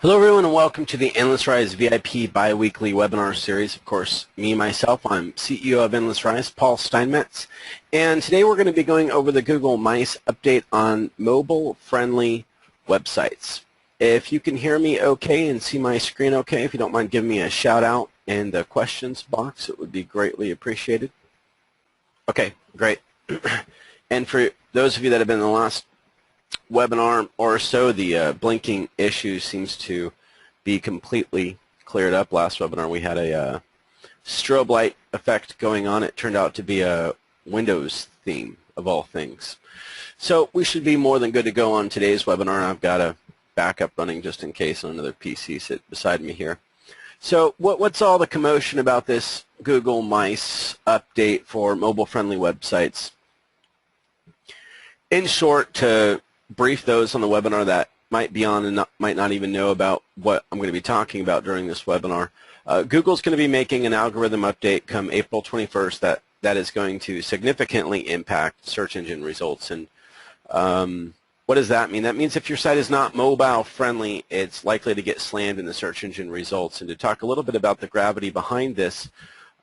Hello everyone and welcome to the Endlessrise VIP bi-weekly webinar series. Of course, myself, I'm CEO of Endlessrise, Paul Steinmetz, and today we're going to be going over the Google Mice update on mobile-friendly websites. If you can hear me okay and see my screen okay, if you don't mind giving me a shout out in the questions box, it would be greatly appreciated. Okay, great. And for those of you that have been in the last webinar or so, the blinking issue seems to be completely cleared up. Last webinar we had a strobe light effect going on. It turned out to be a Windows theme of all things. So we should be more than good to go on today's webinar. I've got a backup running just in case on another PC sit beside me here. So what's all the commotion about this Google Mice update for mobile-friendly websites? In short, to brief those on the webinar that might be on and might not even know about what I'm going to be talking about during this webinar, Google's going to be making an algorithm update come April 21st that is going to significantly impact search engine results. And what does that mean? That means if your site is not mobile friendly, it's likely to get slammed in the search engine results. And to talk a little bit about the gravity behind this,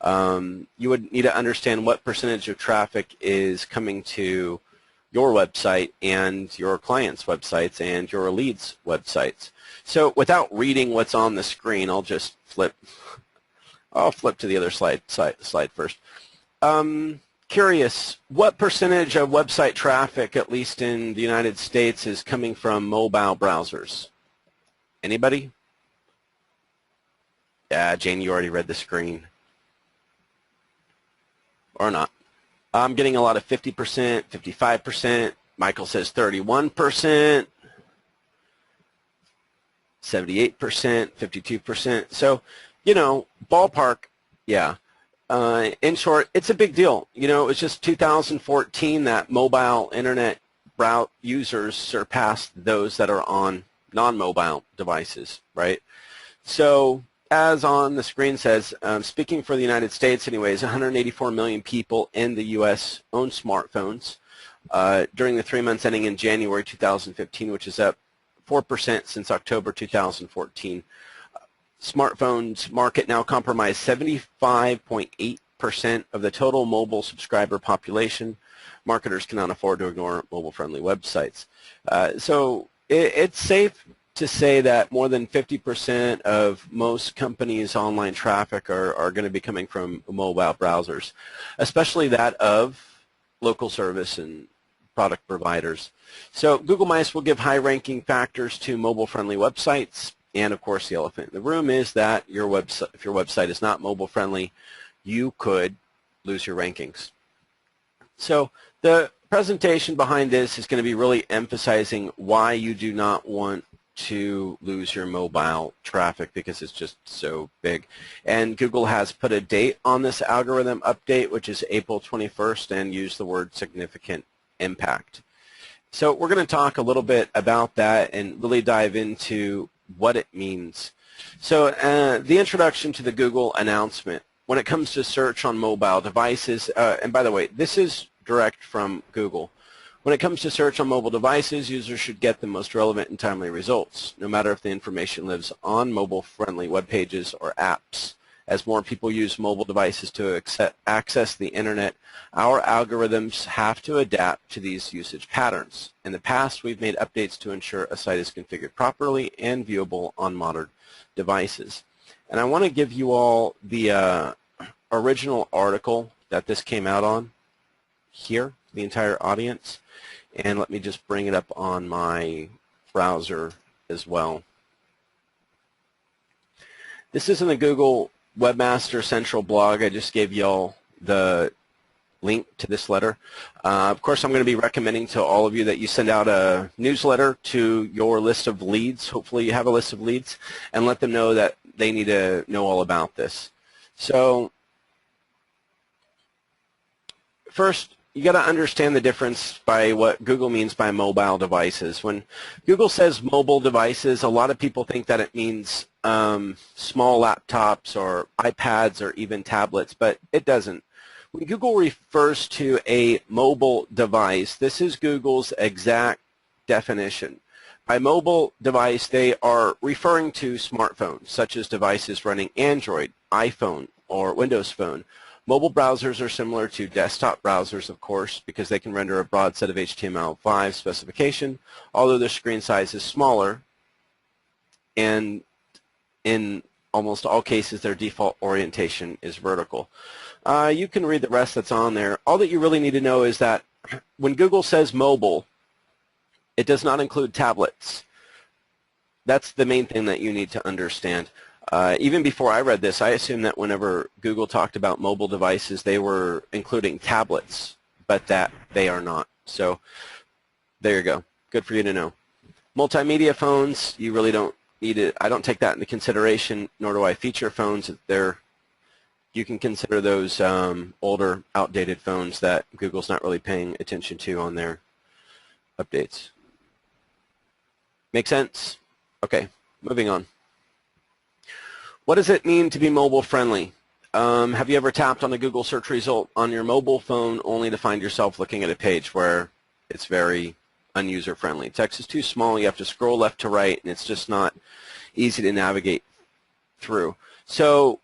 you would need to understand what percentage of traffic is coming to your website and your clients' websites and your leads' websites. So without reading what's on the screen, I'll just flip. I'll flip to the other slide first. Curious, what percentage of website traffic, at least in the United States, is coming from mobile browsers? Anybody? Yeah, Jane, you already read the screen. Or not. I'm getting a lot of 50%, 55%. Michael says 31%, 78%, 52%. So, you know, ballpark, yeah. In short, it's a big deal. You know, it was just 2014 that mobile internet users surpassed those that are on non-mobile devices, right? So, as on the screen says, speaking for the United States anyways, 184 million people in the U.S. own smartphones during the 3 months ending in January 2015, which is up 4% since October 2014. Smartphones market now comprise 75.8% of the total mobile subscriber population. Marketers cannot afford to ignore mobile-friendly websites. So it's safe to say that more than 50% of most companies' online traffic are going to be coming from mobile browsers, especially that of local service and product providers. So Google Mice will give high-ranking factors to mobile-friendly websites, and of course the elephant in the room is that if your website is not mobile-friendly, you could lose your rankings. So the presentation behind this is going to be really emphasizing why you do not want to lose your mobile traffic because it's just so big. And Google has put a date on this algorithm update, which is April 21st, and used the word significant impact. So we're going to talk a little bit about that and really dive into what it means. So the introduction to the Google announcement. When it comes to search on mobile devices, and by the way, this is direct from Google. When it comes to search on mobile devices, users should get the most relevant and timely results, no matter if the information lives on mobile-friendly web pages or apps. As more people use mobile devices to access the internet, our algorithms have to adapt to these usage patterns. In the past, we've made updates to ensure a site is configured properly and viewable on modern devices. And I want to give you all the original article that this came out on here, the entire audience. And let me just bring it up on my browser as well. This is in the Google Webmaster Central blog. I just gave y'all the link to this letter. Of course, I'm going to be recommending to all of you that you send out a newsletter to your list of leads. Hopefully you have a list of leads, and let them know that they need to know all about this. So first, you got to understand the difference by what Google means by mobile devices. When Google says mobile devices, a lot of people think that it means small laptops or iPads or even tablets, but it doesn't. When Google refers to a mobile device, this is Google's exact definition. By mobile device, they are referring to smartphones, such as devices running Android, iPhone, or Windows Phone. Mobile browsers are similar to desktop browsers, of course, because they can render a broad set of HTML5 specification, although their screen size is smaller, and in almost all cases, their default orientation is vertical. You can read the rest that's on there. All that you really need to know is that when Google says mobile, it does not include tablets. That's the main thing that you need to understand. Even before I read this, I assumed that whenever Google talked about mobile devices, they were including tablets, but that they are not. So there you go. Good for you to know. Multimedia phones, you really don't need it. I don't take that into consideration, nor do I feature phones. You can consider those older, outdated phones that Google's not really paying attention to on their updates. Make sense? Okay, moving on. What does it mean to be mobile friendly? Have you ever tapped on a Google search result on your mobile phone only to find yourself looking at a page where it's very unuser friendly? Text is too small, you have to scroll left to right, and it's just not easy to navigate through. So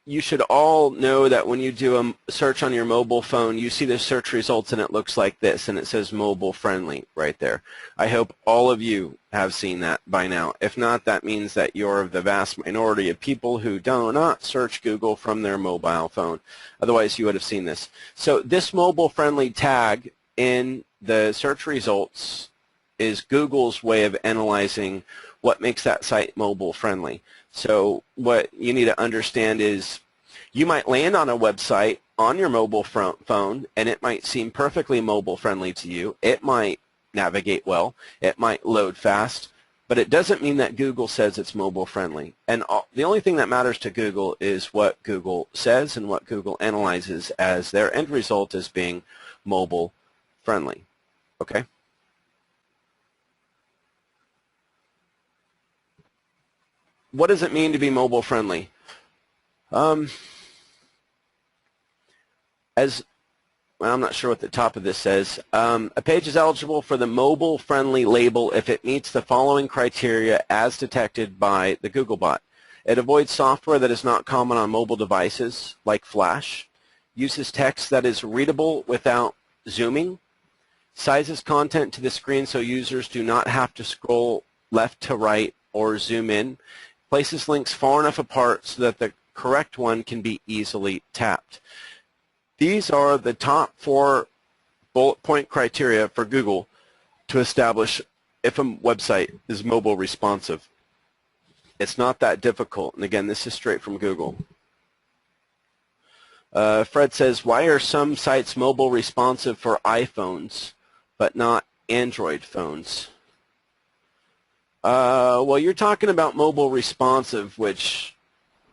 you should all know that when you do a search on your mobile phone, you see the search results and it looks like this, and it says mobile friendly right there. I hope all of you have seen that by now. If not, that means that you're the vast minority of people who do not search Google from their mobile phone. Otherwise, you would have seen this. So this mobile friendly tag in the search results is Google's way of analyzing what makes that site mobile friendly. So what you need to understand is you might land on a website on your mobile phone and it might seem perfectly mobile friendly to you. It might navigate well. It might load fast. But it doesn't mean that Google says it's mobile friendly. And the only thing that matters to Google is what Google says and what Google analyzes as their end result as being mobile friendly. Okay? What does it mean to be mobile friendly? Well, I'm not sure what the top of this says. A page is eligible for the mobile friendly label if it meets the following criteria as detected by the Googlebot. It avoids software that is not common on mobile devices, like Flash, uses text that is readable without zooming, sizes content to the screen so users do not have to scroll left to right or zoom in, places links far enough apart so that the correct one can be easily tapped. These are the top 4 bullet point criteria for Google to establish if a website is mobile responsive. It's not that difficult, and again, this is straight from Google. Fred says, why are some sites mobile responsive for iPhones but not Android phones? Well, you're talking about mobile responsive, which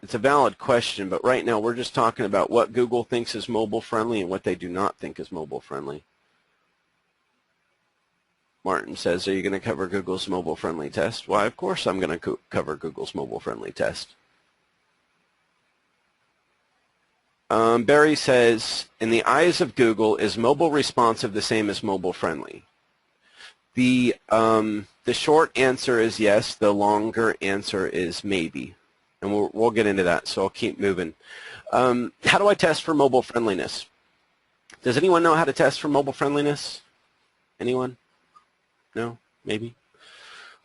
it's a valid question, but right now we're just talking about what Google thinks is mobile friendly and what they do not think is mobile friendly. Martin says, are you going to cover Google's mobile friendly test? Why, of course I'm going to cover Google's mobile friendly test. Barry says, in the eyes of Google, is mobile responsive the same as mobile friendly? The short answer is yes. The longer answer is maybe. And we'll get into that, so I'll keep moving. How do I test for mobile friendliness? Does anyone know how to test for mobile friendliness? Anyone? No? Maybe?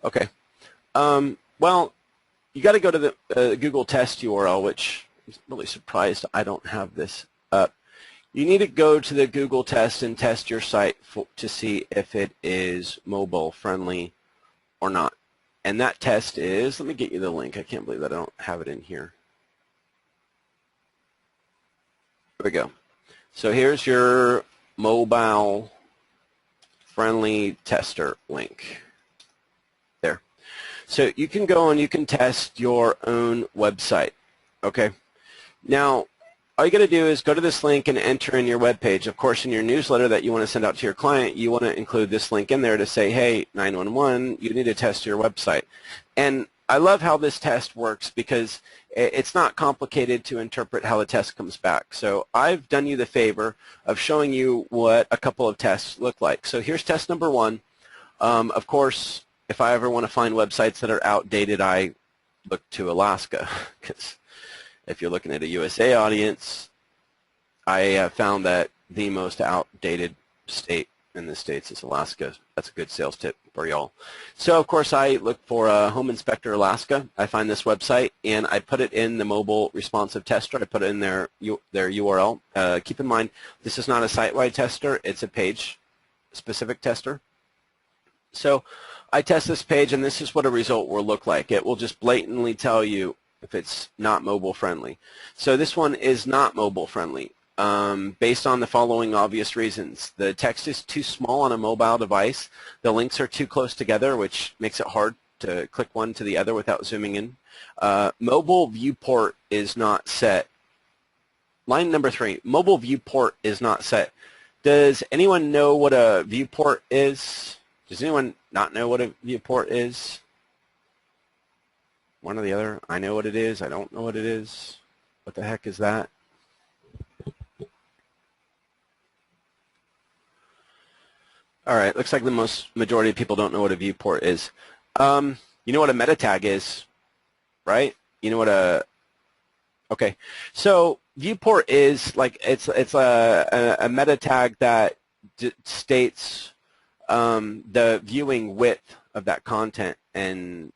Okay. Well, you got to go to the Google test URL, which I'm really surprised I don't have this up. You need to go to the Google test and test your site to see if it is mobile friendly or not. And that test is, let me get you the link. I can't believe that I don't have it in here. There we go. So here's your mobile friendly tester link. There. So you can go and you can test your own website. Okay. Now, all you got to do is go to this link and enter in your web page. Of course, in your newsletter that you want to send out to your client, you want to include this link in there to say, hey, 911, you need to test your website. And I love how this test works because it's not complicated to interpret how the test comes back. So I've done you the favor of showing you what a couple of tests look like. So here's test number 1. Of course, if I ever want to find websites that are outdated, I look to Alaska, because if you're looking at a USA audience, I have found that the most outdated state in the States is Alaska. That's a good sales tip for y'all. So of course I look for Home Inspector Alaska. I find this website and I put it in the mobile responsive tester. I put it in their URL. Keep in mind, this is not a site-wide tester. It's a page-specific tester. So I test this page, and this is what a result will look like. It will just blatantly tell you if it's not mobile friendly. So this one is not mobile friendly. Based on the following obvious reasons. The text is too small on a mobile device. The links are too close together, which makes it hard to click one to the other without zooming in. Mobile viewport is not set. Line number 3, mobile viewport is not set. Does anyone know what a viewport is? Does anyone not know what a viewport is? One or the other. I know what it is. I don't know what it is. What the heck is that? All right, looks like the majority of people don't know what a viewport is. You know what a meta tag is, right? You know what okay. So viewport is like, it's a meta tag that states the viewing width of that content, and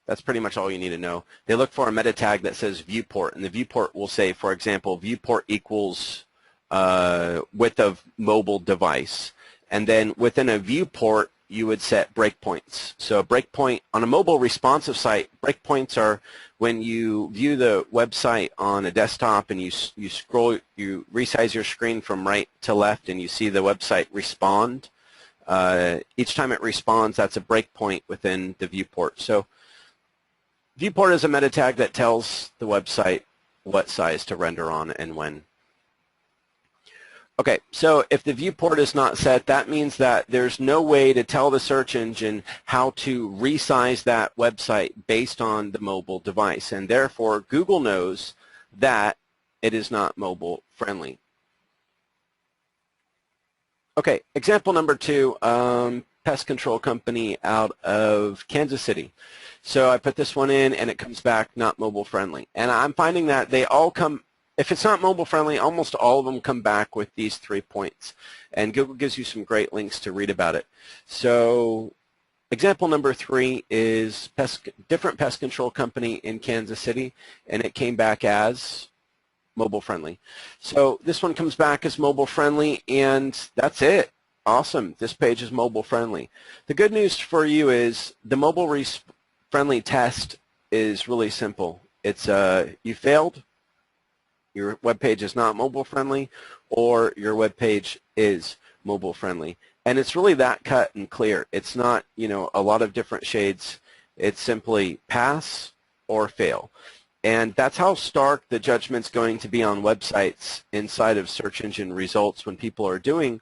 that's pretty much all you need to know. They look for a meta tag that says viewport, and the viewport will say, for example, viewport equals width of mobile device. And then within a viewport, you would set breakpoints. So a breakpoint on a mobile responsive site, breakpoints are when you view the website on a desktop and you scroll, you resize your screen from right to left, and you see the website respond. Each time it responds, that's a breakpoint within the viewport. So viewport is a meta tag that tells the website what size to render on and when. Okay, so if the viewport is not set, that means that there's no way to tell the search engine how to resize that website based on the mobile device, and therefore Google knows that it is not mobile friendly. Okay, example number 2, pest control company out of Kansas City. So I put this one in and it comes back not mobile friendly, and I'm finding that they all come, if it's not mobile friendly, almost all of them come back with these 3 points, and Google gives you some great links to read about it. So example number 3 is different pest control company in Kansas City, and it came back as mobile friendly. So this one comes back as mobile friendly, and that's it. Awesome. This page is mobile friendly. The good news for you is the mobile friendly test is really simple. It's you failed, your web page is not mobile friendly, or your web page is mobile friendly. And it's really that cut and clear. It's not, you know, a lot of different shades. It's simply pass or fail. And that's how stark the judgment's going to be on websites inside of search engine results when people are doing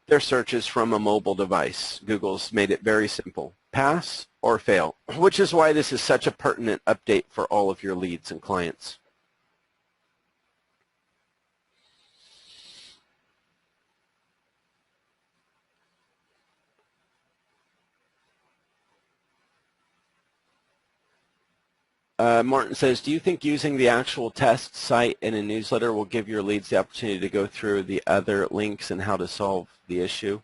their searches from a mobile device. Google's made it very simple. Pass or fail, which is why this is such a pertinent update for all of your leads and clients. Martin says, do you think using the actual test site in a newsletter will give your leads the opportunity to go through the other links and how to solve the issue?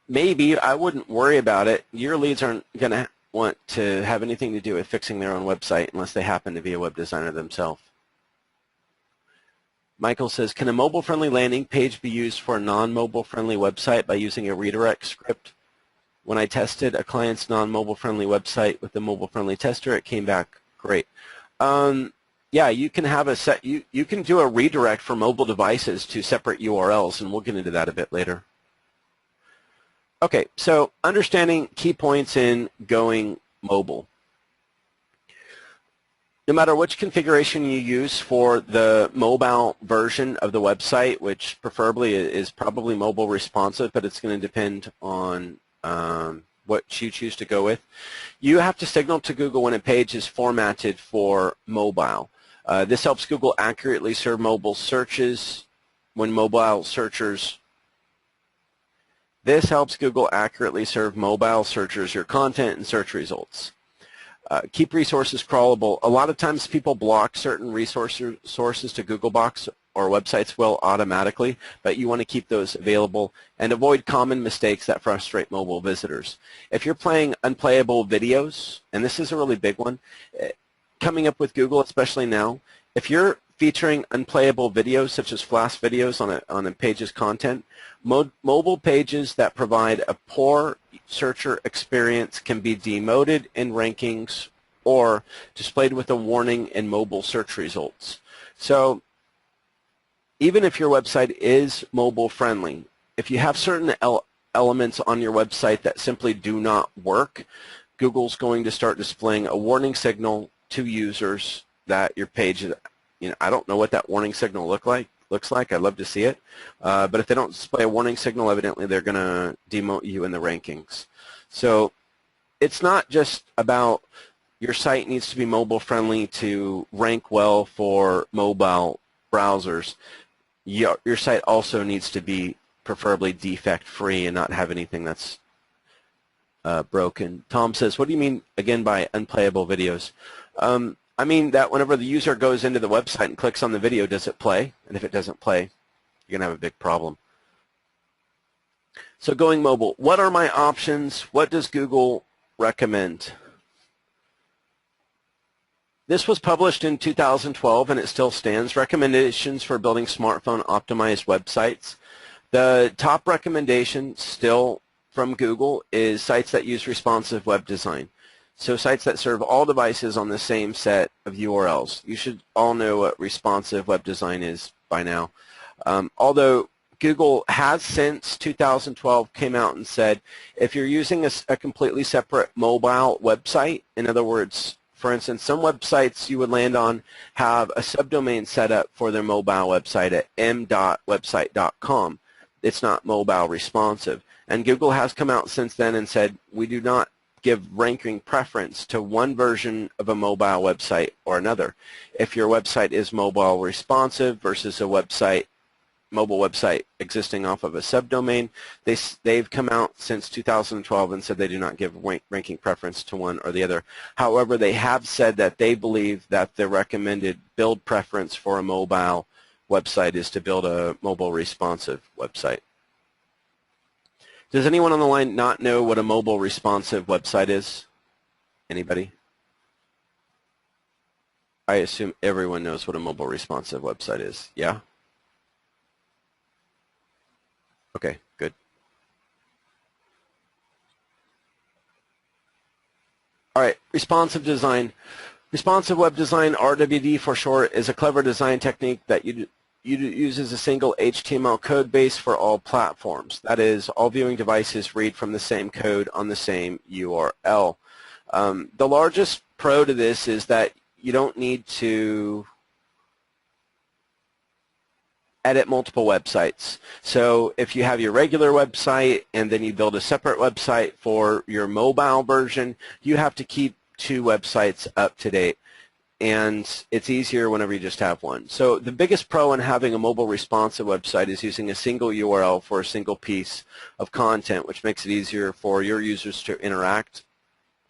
Maybe. I wouldn't worry about it. Your leads aren't going to want to have anything to do with fixing their own website unless they happen to be a web designer themselves. Michael says, can a mobile-friendly landing page be used for a non-mobile friendly website by using a redirect script? When I tested a client's non-mobile friendly website with the mobile friendly tester, it came back great. Yeah, you can have a you can do a redirect for mobile devices to separate URLs, and we'll get into that a bit later. Okay, so understanding key points in going mobile. No matter which configuration you use for the mobile version of the website, which preferably is probably mobile responsive, but it's going to depend on what you choose to go with, you have to signal to Google when a page is formatted for mobile. This helps Google accurately serve mobile searches when mobile searchers This helps Google accurately serve mobile searchers your content and search results. Keep resources crawlable. A lot of times people block certain sources to Googlebox or websites will automatically, but you want to keep those available and avoid common mistakes that frustrate mobile visitors. If you're playing unplayable videos, and this is a really big one, coming up with Google, especially now, if you're featuring unplayable videos such as flash videos on a page's content, mobile pages that provide a poor searcher experience can be demoted in rankings or displayed with a warning in mobile search results. So even if your website is mobile friendly, if you have certain elements on your website that simply do not work, Google's going to start displaying a warning signal to users that your page is, I don't know what that warning signal looks like. I'd love to see it. But if they don't display a warning signal, evidently they're going to demote you in the rankings. So it's not just about your site needs to be mobile friendly to rank well for mobile browsers. Your site also needs to be preferably defect free and not have anything that's broken. Tom says, what do you mean again by unplayable videos? I mean that whenever the user goes into the website and clicks on the video, does it play? And if it doesn't play, you're going to have a big problem. So going mobile, what are my options? What does Google recommend? This was published in 2012 and it still stands. Recommendations for building smartphone optimized websites. The top recommendation still from Google is sites that use responsive web design. So sites that serve all devices on the same set of URLs. You should all know what responsive web design is by now. Although Google has since 2012 came out and said if you're using a completely separate mobile website, in other words, for instance, some websites you would land on have a subdomain set up for their mobile website at m.website.com. It's not mobile responsive. And Google has come out since then and said we do not give ranking preference to one version of a mobile website or another. If your website is mobile responsive versus a mobile website existing off of a subdomain, they've come out since 2012 and said they do not give ranking preference to one or the other. However, they have said that they believe that the recommended build preference for a mobile website is to build a mobile responsive website. Does anyone on the line not know what a mobile responsive website is? Anybody? I assume everyone knows what a mobile responsive website is. Yeah? Okay, good. All right, responsive design. Responsive web design, RWD for short, is a clever design technique that uses a single HTML code base for all platforms. That is, all viewing devices read from the same code on the same URL. The largest pro to this is that you don't need to edit multiple websites. So if you have your regular website and then you build a separate website for your mobile version, you have to keep two websites up to date. And it's easier whenever you just have one. So the biggest pro in having a mobile responsive website is using a single URL for a single piece of content, which makes it easier for your users to interact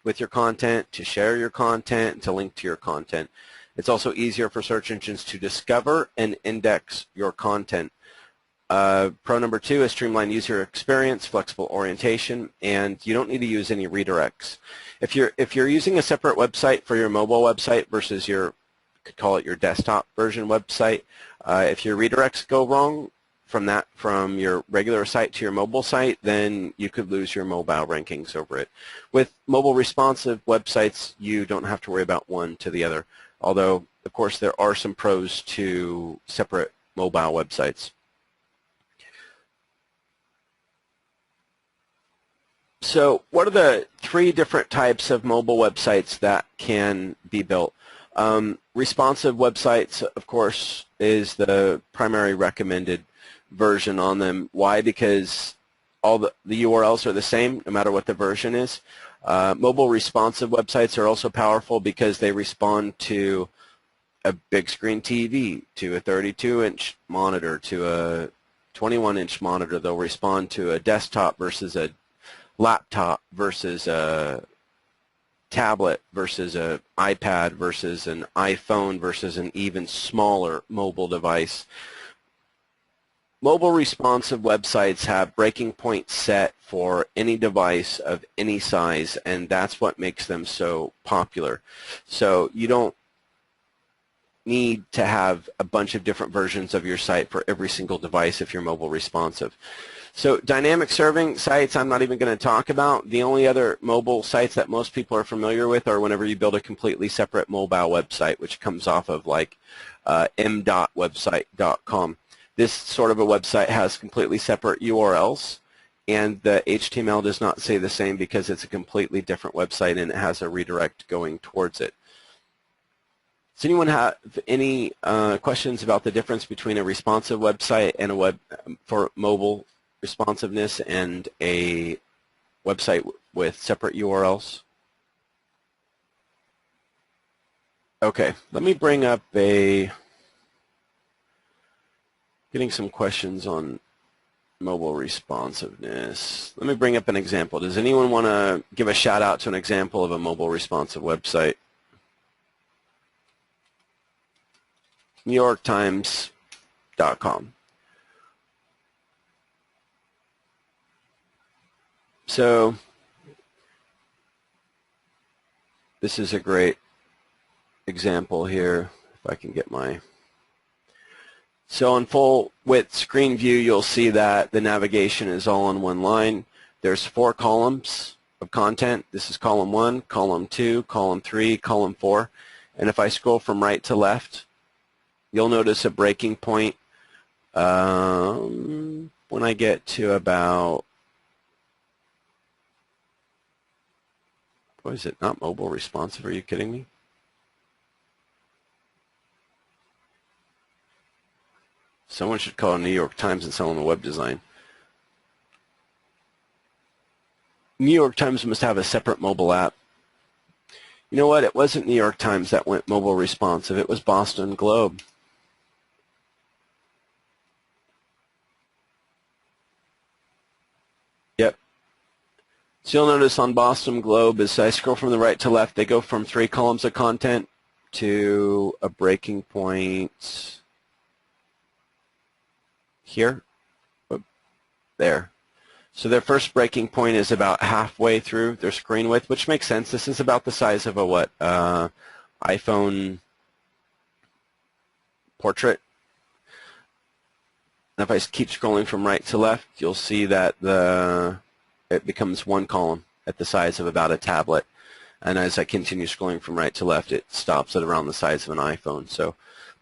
with your content, to share your content, and to link to your content. It's also easier for search engines to discover and index your content. Pro number 2 is streamlined user experience, flexible orientation, and you don't need to use any redirects. If you're using a separate website for your mobile website versus you could call it your desktop version website, if your redirects go wrong from your regular site to your mobile site, then you could lose your mobile rankings over it. With mobile responsive websites, you don't have to worry about one to the other, although, of course, there are some pros to separate mobile websites. So what are the 3 different types of mobile websites that can be built? Responsive websites, of course, is the primary recommended version on them. Why? Because all the URLs are the same no matter what the version is. Mobile responsive websites are also powerful because they respond to a big screen TV, to a 32-inch monitor, to a 21-inch monitor, they'll respond to a desktop versus a laptop versus a tablet versus an iPad versus an iPhone versus an even smaller mobile device. Mobile responsive websites have breaking points set for any device of any size, and that's what makes them so popular. So you don't need to have a bunch of different versions of your site for every single device if you're mobile responsive. So dynamic serving sites I'm not even going to talk about. The only other mobile sites that most people are familiar with are whenever you build a completely separate mobile website, which comes off of like m.website.com. This sort of a website has completely separate URLs, and the HTML does not say the same because it's a completely different website and it has a redirect going towards it. Does anyone have any questions about the difference between a responsive website and a web for mobile responsiveness and a website with separate URLs? Okay, let me bring up getting some questions on mobile responsiveness. Let me bring up an example. Does anyone want to give a shout out to an example of a mobile responsive website? NewYorkTimes.com. So this is a great example here. If I can get my... So on full width screen view, you'll see that the navigation is all on one line. There's 4 columns of content. This is column 1, column 2, column 3, column 4. And if I scroll from right to left, you'll notice a breaking point when I get to about, what is it, not mobile responsive, are you kidding me? Someone should call New York Times and sell them a web design. New York Times must have a separate mobile app. You know what? It wasn't New York Times that went mobile responsive. It was Boston Globe. Yep. So you'll notice on Boston Globe, as I scroll from the right to left, they go from 3 columns of content to a breaking point here, there. So their first breaking point is about halfway through their screen width, which makes sense. This is about the size of a what? iPhone portrait. And if I keep scrolling from right to left, you'll see that it becomes 1 column at the size of about a tablet. And as I continue scrolling from right to left, it stops at around the size of an iPhone. So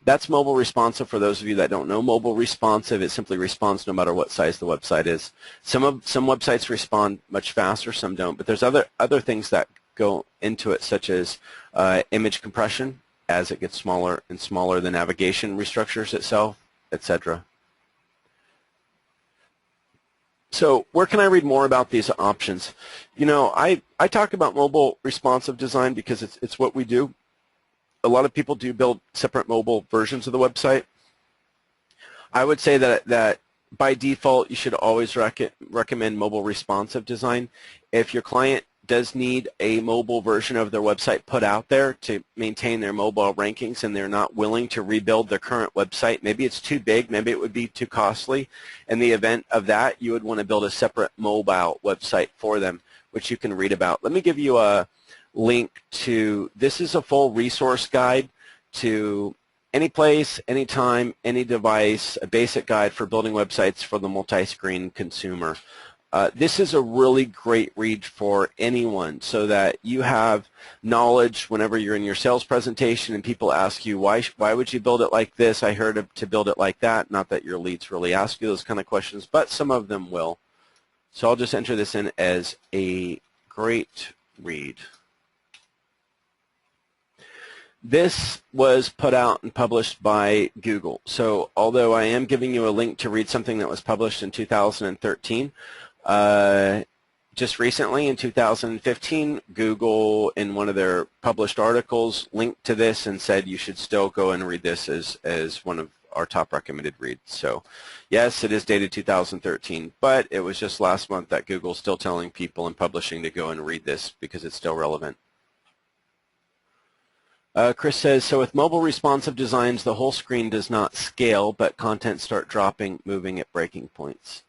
that's mobile responsive. For those of you that don't know, mobile responsive, it simply responds no matter what size the website is. Some websites respond much faster, some don't, but there's other things that go into it, such as image compression. As it gets smaller and smaller, the navigation restructures itself, etc. So where can I read more about these options? You know, I talk about mobile responsive design because it's what we do. A lot of people do build separate mobile versions of the website. I would say that by default, you should always recommend mobile responsive design. If your client does need a mobile version of their website put out there to maintain their mobile rankings and they're not willing to rebuild their current website, maybe it's too big, maybe it would be too costly. In the event of that, you would want to build a separate mobile website for them, which you can read about. Let me give you a link to, this is a full resource guide to any place, anytime, any device, a basic guide for building websites for the multi-screen consumer. This is a really great read for anyone so that you have knowledge whenever you're in your sales presentation and people ask you, why would you build it like this? I heard to build it like that. Not that your leads really ask you those kind of questions, but some of them will. So I'll just enter this in as a great read. This was put out and published by Google. So although I am giving you a link to read something that was published in 2013, just recently in 2015, Google, in one of their published articles, linked to this and said you should still go and read this as one of our top recommended reads. So yes, it is dated 2013, but it was just last month that Google's still telling people and publishing to go and read this because it's still relevant. Chris says, so with mobile responsive designs, the whole screen does not scale, but content start dropping, moving at breaking points.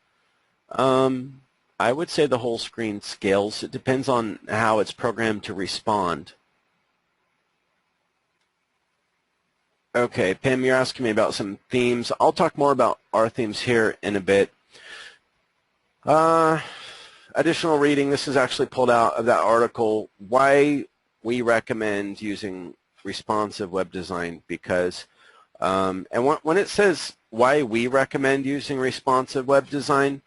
I would say the whole screen scales. It depends on how it's programmed to respond. Okay, Pam, you're asking me about some themes. I'll talk more about our themes here in a bit. Additional reading, this is actually pulled out of that article, why we recommend using responsive web design, because, and when it says why we recommend using responsive web design,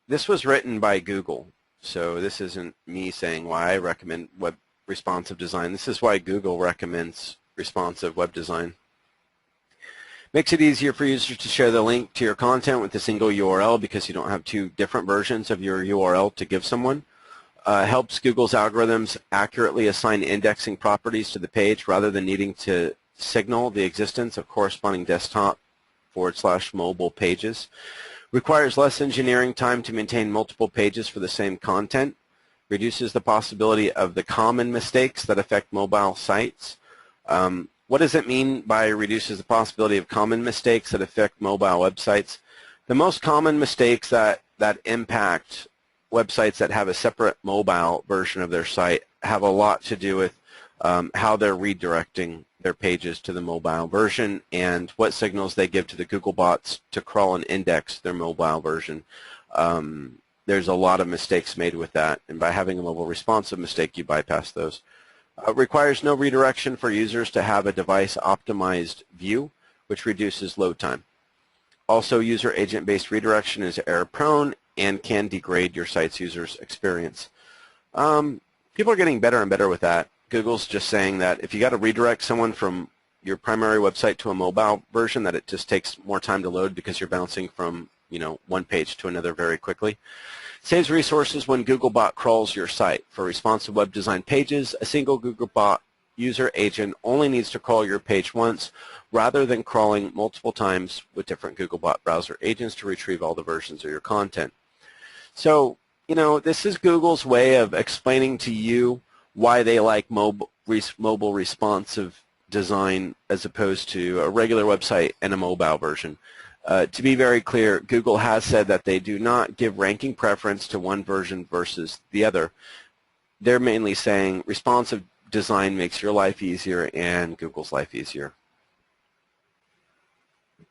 this was written by Google. So this isn't me saying why I recommend web responsive design. This is why Google recommends responsive web design. Makes it easier for users to share the link to your content with a single URL because you don't have two different versions of your URL to give someone. Helps Google's algorithms accurately assign indexing properties to the page rather than needing to signal the existence of corresponding desktop/mobile pages. Requires less engineering time to maintain multiple pages for the same content. Reduces the possibility of the common mistakes that affect mobile sites. What does it mean by reduces the possibility of common mistakes that affect mobile websites? The most common mistakes that impact websites that have a separate mobile version of their site have a lot to do with how they're redirecting their pages to the mobile version and what signals they give to the Google bots to crawl and index their mobile version. There's a lot of mistakes made with that, and by having a mobile responsive mistake, you bypass those. Requires no redirection for users to have a device-optimized view, which reduces load time. Also, user agent-based redirection is error-prone and can degrade your site's user's experience. People are getting better and better with that. Google's just saying that if you got to redirect someone from your primary website to a mobile version, that it just takes more time to load because you're bouncing from, one page to another very quickly. Saves resources when Googlebot crawls your site. For responsive web design pages, a single Googlebot user agent only needs to crawl your page once rather than crawling multiple times with different Googlebot browser agents to retrieve all the versions of your content. So, this is Google's way of explaining to you why they like mobile responsive design as opposed to a regular website and a mobile version. To be very clear, Google has said that they do not give ranking preference to one version versus the other. They're mainly saying responsive design makes your life easier and Google's life easier.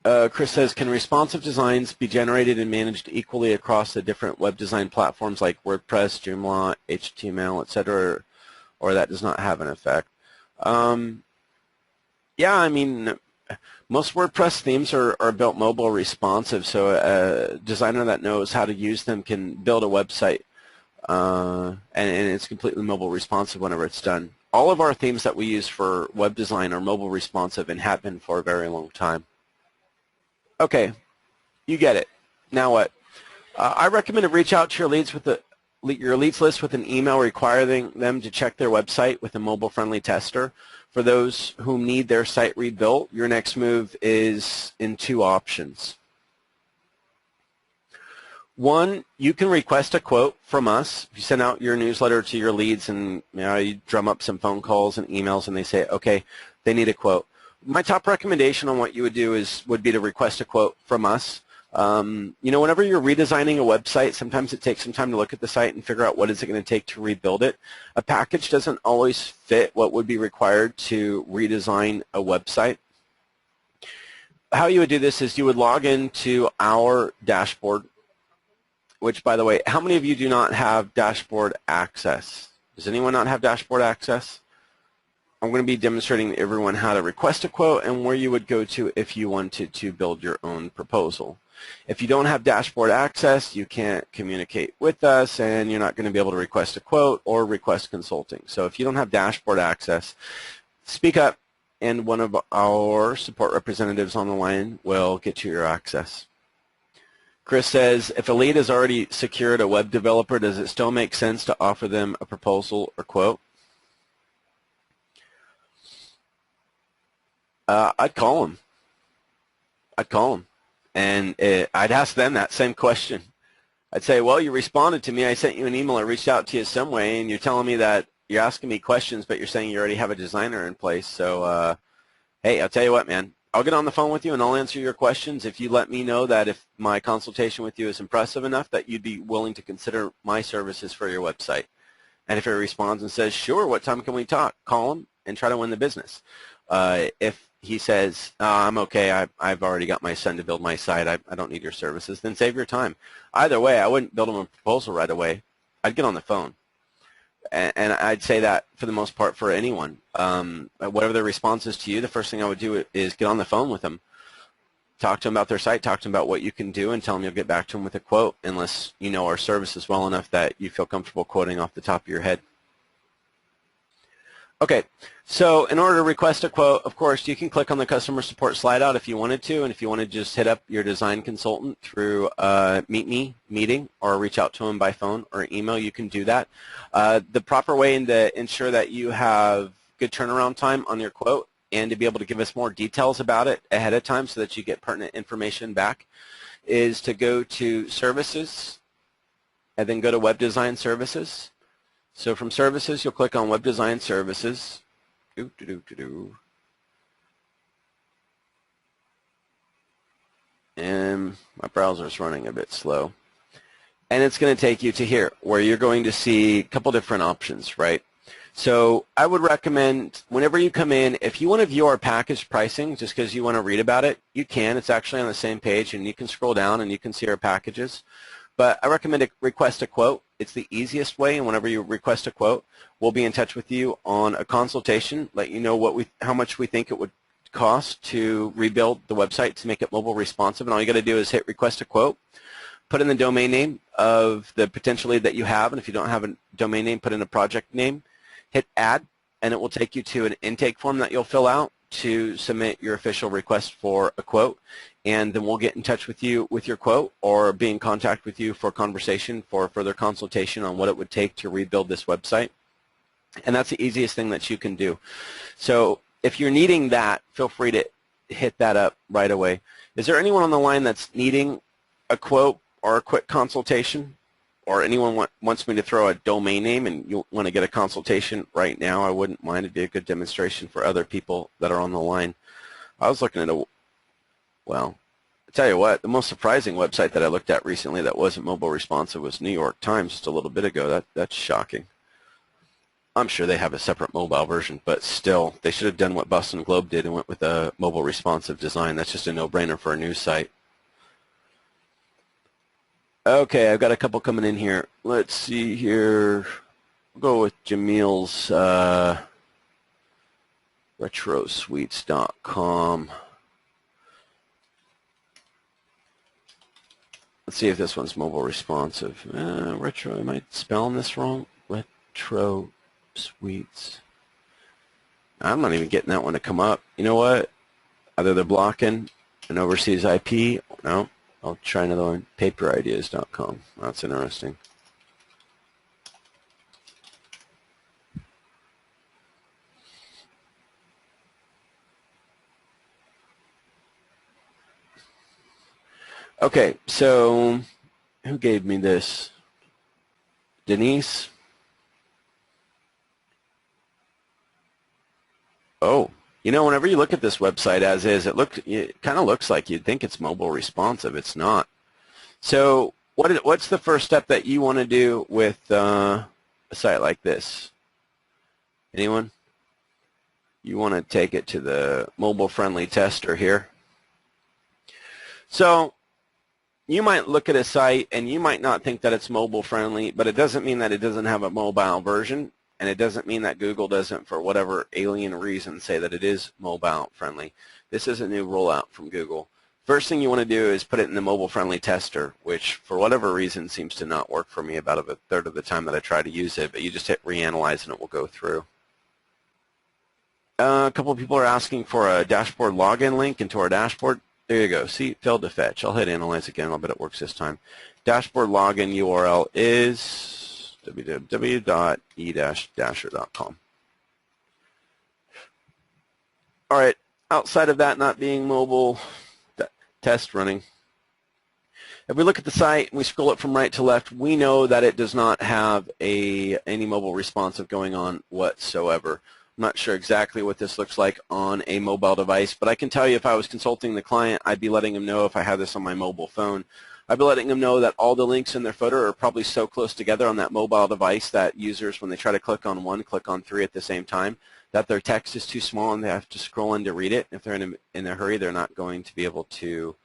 Chris says, can responsive designs be generated and managed equally across the different web design platforms like WordPress, Joomla, HTML, etc., or that does not have an effect? Yeah, most WordPress themes are built mobile responsive, so a designer that knows how to use them can build a website, and it's completely mobile responsive whenever it's done. All of our themes that we use for web design are mobile responsive and have been for a very long time. Okay, you get it. Now what? I recommend to reach out to your leads list with an email requiring them to check their website with a mobile-friendly tester. For those who need their site rebuilt, your next move is in two options. One, you can request a quote from us. If you send out your newsletter to your leads and you drum up some phone calls and emails and they say, okay, they need a quote. My top recommendation on what you would do would be to request a quote from us. Whenever you're redesigning a website, sometimes it takes some time to look at the site and figure out what is it going to take to rebuild it. A package doesn't always fit what would be required to redesign a website. How you would do this is you would log into our dashboard, which, by the way, how many of you do not have dashboard access? Does anyone not have dashboard access? I'm going to be demonstrating to everyone how to request a quote and where you would go to if you wanted to build your own proposal. If you don't have dashboard access, you can't communicate with us and you're not going to be able to request a quote or request consulting. So if you don't have dashboard access, speak up and one of our support representatives on the line will get you your access. Chris says, if a lead has already secured a web developer, does it still make sense to offer them a proposal or quote? I'd call them. I'd call them, and I'd ask them that same question. I'd say, well, you responded to me. I sent you an email. I reached out to you some way, and you're telling me that you're asking me questions, but you're saying you already have a designer in place. So, hey, I'll tell you what, man. I'll get on the phone with you, and I'll answer your questions if you let me know that if my consultation with you is impressive enough that you'd be willing to consider my services for your website. And if he responds and says, sure, what time can we talk? Call him and try to win the business. If he says, I'm okay, I've already got my son to build my site, I don't need your services, then save your time. Either way, I wouldn't build him a proposal right away. I'd get on the phone. And I'd say that for the most part for anyone. Whatever their response is to you, the first thing I would do is get on the phone with them. Talk to them about their site, talk to them about what you can do, and tell them you'll get back to them with a quote unless you know our services well enough that you feel comfortable quoting off the top of your head. Okay, so in order to request a quote, of course, you can click on the customer support slide out if you wanted to, and if you want to just hit up your design consultant through Meet Me meeting or reach out to them by phone or email, you can do that. The proper way to ensure that you have good turnaround time on your quote and to be able to give us more details about it ahead of time so that you get pertinent information back is to go to Services and then go to Web Design Services. So from Services, you'll click on Web Design Services. And my browser is running a bit slow. And it's going to take you to here, where you're going to see a couple different options, right? So I would recommend whenever you come in, if you want to view our package pricing just because you want to read about it, you can. It's actually on the same page, and you can scroll down and you can see our packages. But I recommend to request a quote. It's the easiest way, and whenever you request a quote, we'll be in touch with you on a consultation, let you know how much we think it would cost to rebuild the website to make it mobile responsive. And all you got to do is hit request a quote, put in the domain name of the potential lead that you have, and if you don't have a domain name, put in a project name, hit add, and it will take you to an intake form that you'll fill out to submit your official request for a quote, and then we'll get in touch with you with your quote or be in contact with you for a conversation for further consultation on what it would take to rebuild this website. And that's the easiest thing that you can do. So if you're needing that, feel free to hit that up right away. Is there anyone on the line that's needing a quote or a quick consultation? Or anyone wants me to throw a domain name and you want to get a consultation right now? I wouldn't mind. It'd be a good demonstration for other people that are on the line. I was looking at well, I tell you what, the most surprising website that I looked at recently that wasn't mobile responsive was New York Times just a little bit ago. That's shocking. I'm sure they have a separate mobile version, but still, they should have done what Boston Globe did and went with a mobile responsive design. That's just a no-brainer for a news site. Okay, I've got a couple coming in here. Let's see here. We'll go with Jamil's retrosweets.com. Let's see if this one's mobile responsive. Retro, am I spelling this wrong? Retro Suites. I'm not even getting that one to come up. You know what? Either they're blocking an overseas IP. No. I'll try another one, paperideas.com. That's interesting. Okay, so who gave me this? Denise? Oh, you know, whenever you look at this website as is, it kind of looks like you'd think it's mobile responsive. It's not. So what's the first step that you want to do with a site like this? Anyone? You want to take it to the mobile-friendly tester here. So you might look at a site and you might not think that it's mobile-friendly, but it doesn't mean that it doesn't have a mobile version. And it doesn't mean that Google doesn't, for whatever alien reason, say that it is mobile friendly. This is a new rollout from Google. First thing you want to do is put it in the mobile friendly tester, which for whatever reason seems to not work for me about a third of the time that I try to use it, but you just hit reanalyze and it will go through. A couple of people are asking for a dashboard login link into our dashboard. There you go. See, failed to fetch. I'll hit analyze again. I'll bet it works this time. Dashboard login URL is www.e-dasher.com. All right, outside of that not being mobile, Test running. If we look at the site and we scroll it from right to left, we know that it does not have any mobile responsive going on whatsoever. I'm not sure exactly what this looks like on a mobile device, but I can tell you if I was consulting the client, I'd be letting them know if I had this on my mobile phone. I'd be letting them know that all the links in their footer are probably so close together on that mobile device that users, when they try to click on one, click on three at the same time, that their text is too small and they have to scroll in to read it. If they're in a hurry, they're not going to be able to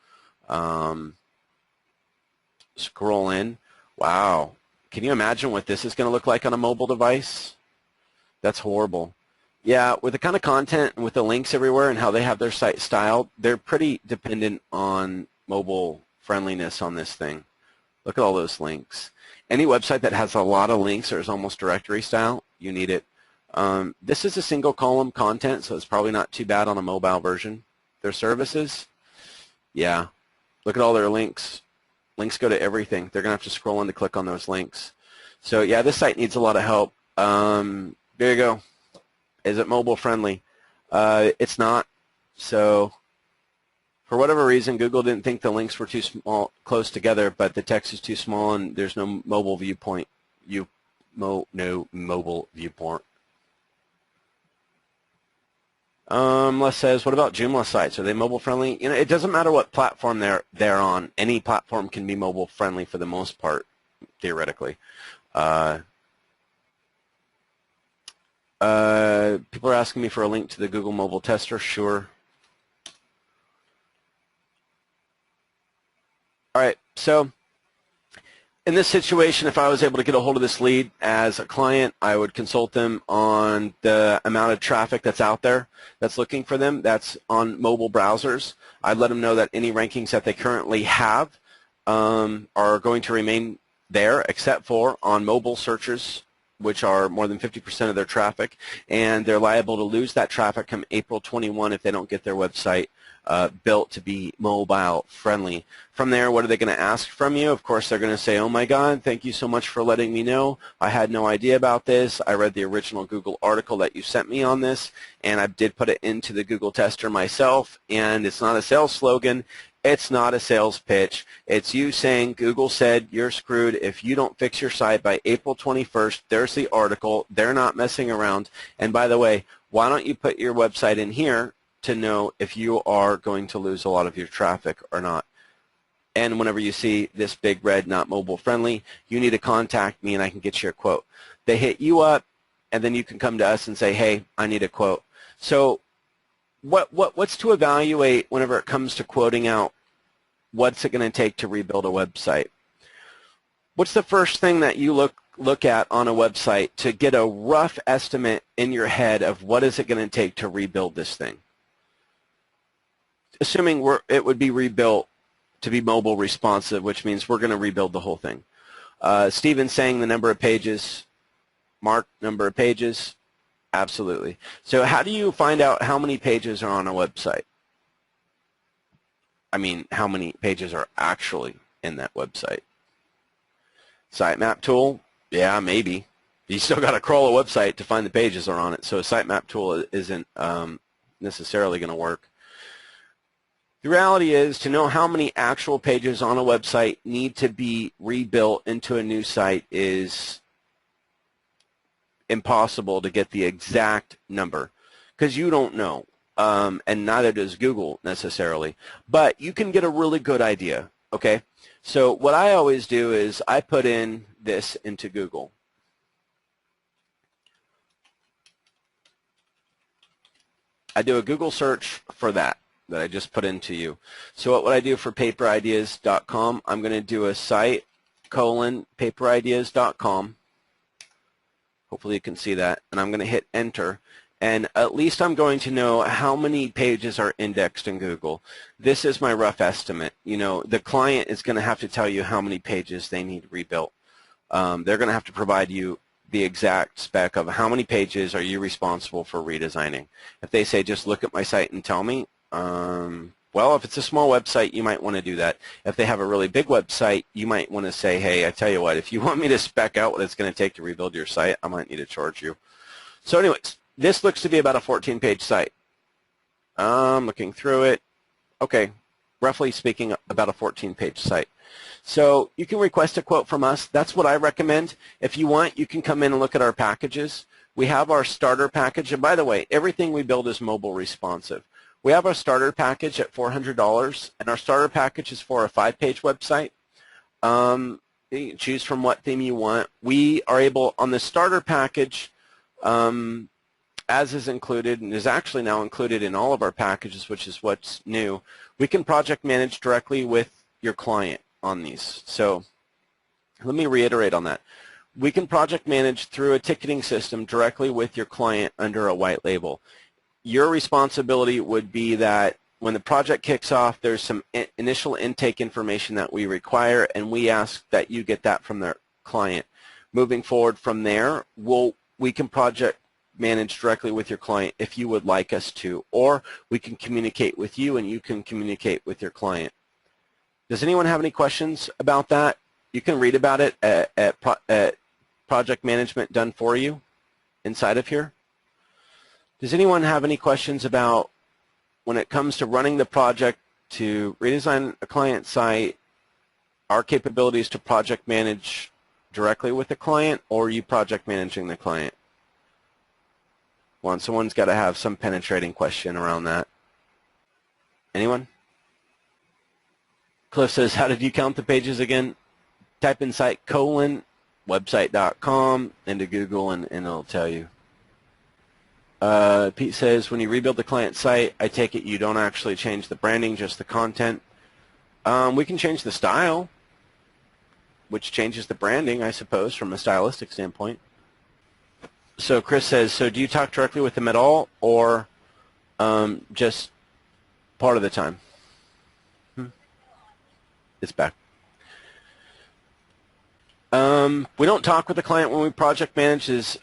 scroll in. Wow. Can you imagine what this is going to look like on a mobile device? That's horrible. Yeah, with the kind of content and with the links everywhere and how they have their site styled, they're pretty dependent on mobile friendliness on this thing. Look at all those links. Any website that has a lot of links or is almost directory style, you need it. This is a single column content, so it's probably not too bad on a mobile version. Their services, yeah. Look at all their links. Links go to everything. They're going to have to scroll in to click on those links. So yeah, this site needs a lot of help. There you go. Is it mobile friendly? It's not. So for whatever reason, Google didn't think the links were too small, close together, but the text is too small and there's no mobile viewpoint. No mobile viewport. Les says, what about Joomla sites? Are they mobile friendly? You know, it doesn't matter what platform they're on. Any platform can be mobile friendly for the most part, theoretically. People are asking me for a link to the Google Mobile Tester. Sure. All right, so in this situation, if I was able to get a hold of this lead as a client, I would consult them on the amount of traffic that's out there that's looking for them, that's on mobile browsers. I'd let them know that any rankings that they currently have are going to remain there except for on mobile searches, which are more than 50% of their traffic, and they're liable to lose that traffic come April 21 if they don't get their website built to be mobile friendly. From there, what are they going to ask from you? Of course, they're going to say, oh my God, thank you so much for letting me know. I had no idea about this. I read the original Google article that you sent me on this, and I did put it into the Google tester myself, and it's not a sales slogan. It's not a sales pitch. It's you saying, Google said you're screwed if you don't fix your site by April 21st. There's the article. They're not messing around. And by the way, why don't you put your website in here to know if you are going to lose a lot of your traffic or not. And whenever you see this big red not mobile friendly, you need to contact me and I can get you a quote. They hit you up and then you can come to us and say, hey, I need a quote. So what's to evaluate whenever it comes to quoting out what's it going to take to rebuild a website? What's the first thing that you look at on a website to get a rough estimate in your head of what is it going to take to rebuild this thing? Assuming it would be rebuilt to be mobile responsive, which means we're going to rebuild the whole thing. Steven's saying the number of pages. Mark, number of pages. Absolutely. So how do you find out how many pages are on a website? I mean, how many pages are actually in that website? Sitemap tool? Yeah, maybe. You still got to crawl a website to find the pages that are on it, so a sitemap tool isn't necessarily going to work. The reality is, to know how many actual pages on a website need to be rebuilt into a new site is impossible to get the exact number because you don't know, and neither does Google necessarily. But you can get a really good idea, okay? So what I always do is I put in this into Google. I do a Google search for that I just put into you. So what would I do for paperideas.com? I'm going to do a site : paperideas.com. Hopefully you can see that. And I'm going to hit enter. And at least I'm going to know how many pages are indexed in Google. This is my rough estimate. You know, the client is going to have to tell you how many pages they need rebuilt. They're going to have to provide you the exact spec of how many pages are you responsible for redesigning. If they say just look at my site and tell me, well, if it's a small website, you might want to do that. If they have a really big website, you might want to say, hey, I tell you what, if you want me to spec out what it's going to take to rebuild your site, I might need to charge you. So anyways, this looks to be about a 14-page site. I'm looking through it. Okay, roughly speaking, about a 14-page site. So you can request a quote from us. That's what I recommend. If you want, you can come in and look at our packages. We have our starter package, and by the way, everything we build is mobile responsive. We have our starter package at $400, and our starter package is for a 5-page website. You can choose from what theme you want. We are able, on the starter package, as is included, and is actually now included in all of our packages, which is what's new, we can project manage directly with your client on these. So let me reiterate on that. We can project manage through a ticketing system directly with your client under a white label. Your responsibility would be that when the project kicks off, there's some initial intake information that we require, and we ask that you get that from their client. Moving forward from there, we can project manage directly with your client if you would like us to, or we can communicate with you and you can communicate with your client. Does anyone have any questions about that? You can read about it at Project Management Done For You inside of here. Does anyone have any questions about when it comes to running the project to redesign a client site, our capabilities to project manage directly with the client, or are you project managing the client? Well, someone's got to have some penetrating question around that. Anyone? Cliff says, how did you count the pages again? Type in site : website.com into Google and it'll tell you. Pete says, when you rebuild the client site, I take it you don't actually change the branding, just the content. We can change the style, which changes the branding, I suppose, from a stylistic standpoint. So Chris says, so do you talk directly with them at all, or just part of the time? It's back. We don't talk with the client when we project manage. Is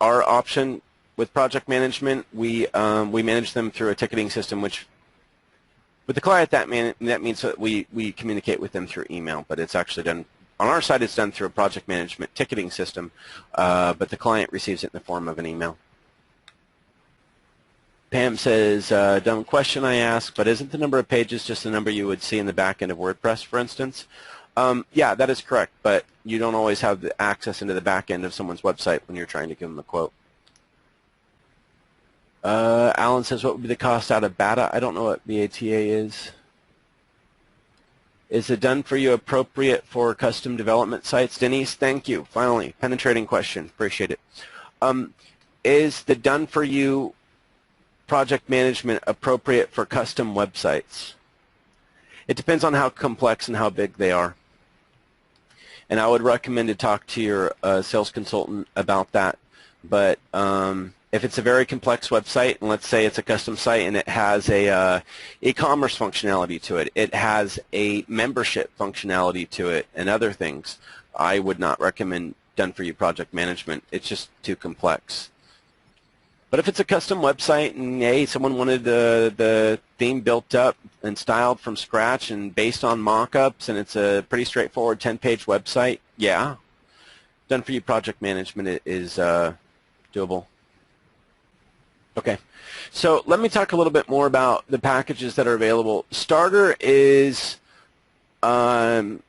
our option with project management. We manage them through a ticketing system, which with the client that means that we communicate with them through email, but it's actually done on our side. It's done through a project management ticketing system, but the client receives it in the form of an email. Pam says, dumb question I ask, but isn't the number of pages just the number you would see in the back end of WordPress, for instance? Yeah, that is correct, but you don't always have the access into the back end of someone's website when you're trying to give them a quote. Alan says, what would be the cost out of BATA? I don't know what BATA is. Is the done for you appropriate for custom development sites? Denise, thank you. Finally, penetrating question. Appreciate it. Is the done for you project management appropriate for custom websites? It depends on how complex and how big they are. And I would recommend to talk to your sales consultant about that. But if it's a very complex website, and let's say it's a custom site and it has a e-commerce functionality to it, it has a membership functionality to it, and other things, I would not recommend done for you project management. It's just too complex. But if it's a custom website and, hey, someone wanted the theme built up and styled from scratch and based on mock-ups, and it's a pretty straightforward 10-page website, yeah, done for you project management is doable. Okay, so let me talk a little bit more about the packages that are available. Starter is, for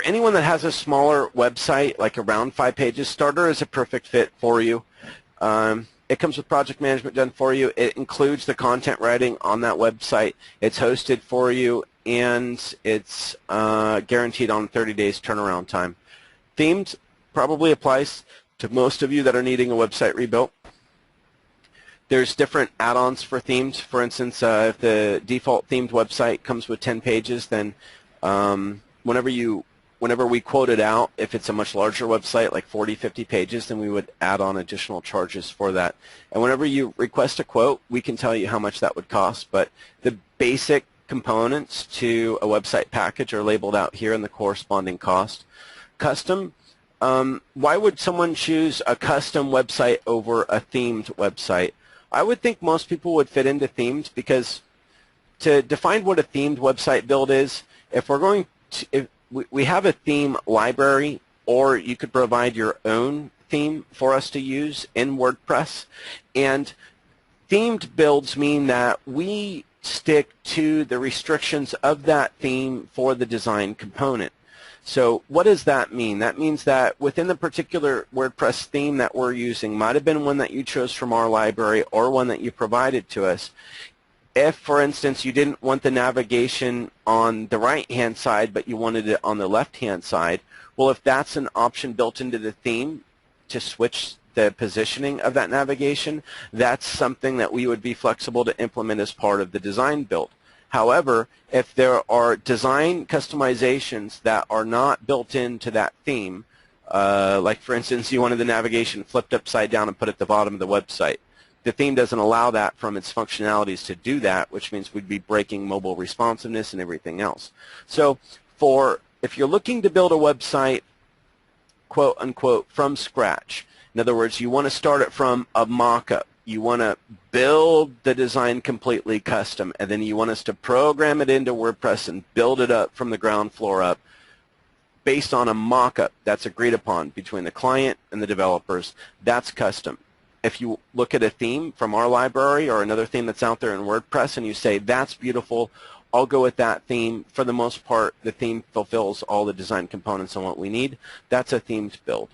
anyone that has a smaller website, like around 5 pages, Starter is a perfect fit for you. It comes with project management done for you. It includes the content writing on that website. It's hosted for you, and it's guaranteed on 30 days turnaround time. Themed probably applies to most of you that are needing a website rebuilt. There's different add-ons for themes. For instance, if the default themed website comes with 10 pages, then whenever we quote it out, if it's a much larger website, like 40, 50 pages, then we would add on additional charges for that. And whenever you request a quote, we can tell you how much that would cost. But the basic components to a website package are labeled out here in the corresponding cost. Custom, why would someone choose a custom website over a themed website? I would think most people would fit into themed, because to define what a themed website build is, if we're going to, if we have a theme library, or you could provide your own theme for us to use in WordPress. And themed builds mean that we stick to the restrictions of that theme for the design component. So what does that mean? That means that within the particular WordPress theme that we're using, might have been one that you chose from our library or one that you provided to us. If, for instance, you didn't want the navigation on the right-hand side, but you wanted it on the left-hand side, well, if that's an option built into the theme to switch the positioning of that navigation, that's something that we would be flexible to implement as part of the design build. However, if there are design customizations that are not built into that theme, like for instance you wanted the navigation flipped upside down and put at the bottom of the website, the theme doesn't allow that from its functionalities to do that, which means we'd be breaking mobile responsiveness and everything else. So if you're looking to build a website, quote unquote, from scratch, in other words, you want to start it from a mock-up. You want to build the design completely custom, and then you want us to program it into WordPress and build it up from the ground floor up based on a mock-up that's agreed upon between the client and the developers. That's custom. If you look at a theme from our library or another theme that's out there in WordPress and you say, that's beautiful, I'll go with that theme. For the most part, the theme fulfills all the design components and what we need. That's a themed build.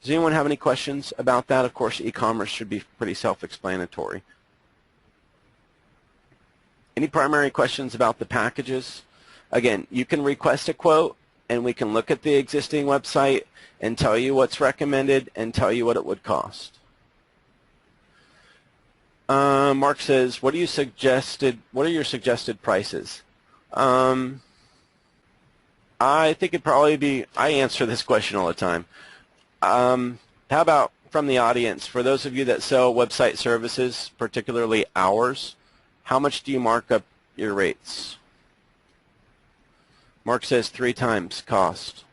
Does anyone have any questions about that? Of course, e-commerce should be pretty self-explanatory. Any primary questions about the packages? Again, you can request a quote, and we can look at the existing website and tell you what's recommended and tell you what it would cost. Mark says, what are your suggested prices? I think it'd probably be, I answer this question all the time. How about from the audience, for those of you that sell website services, particularly ours, how much do you mark up your rates? Mark says 3 times cost.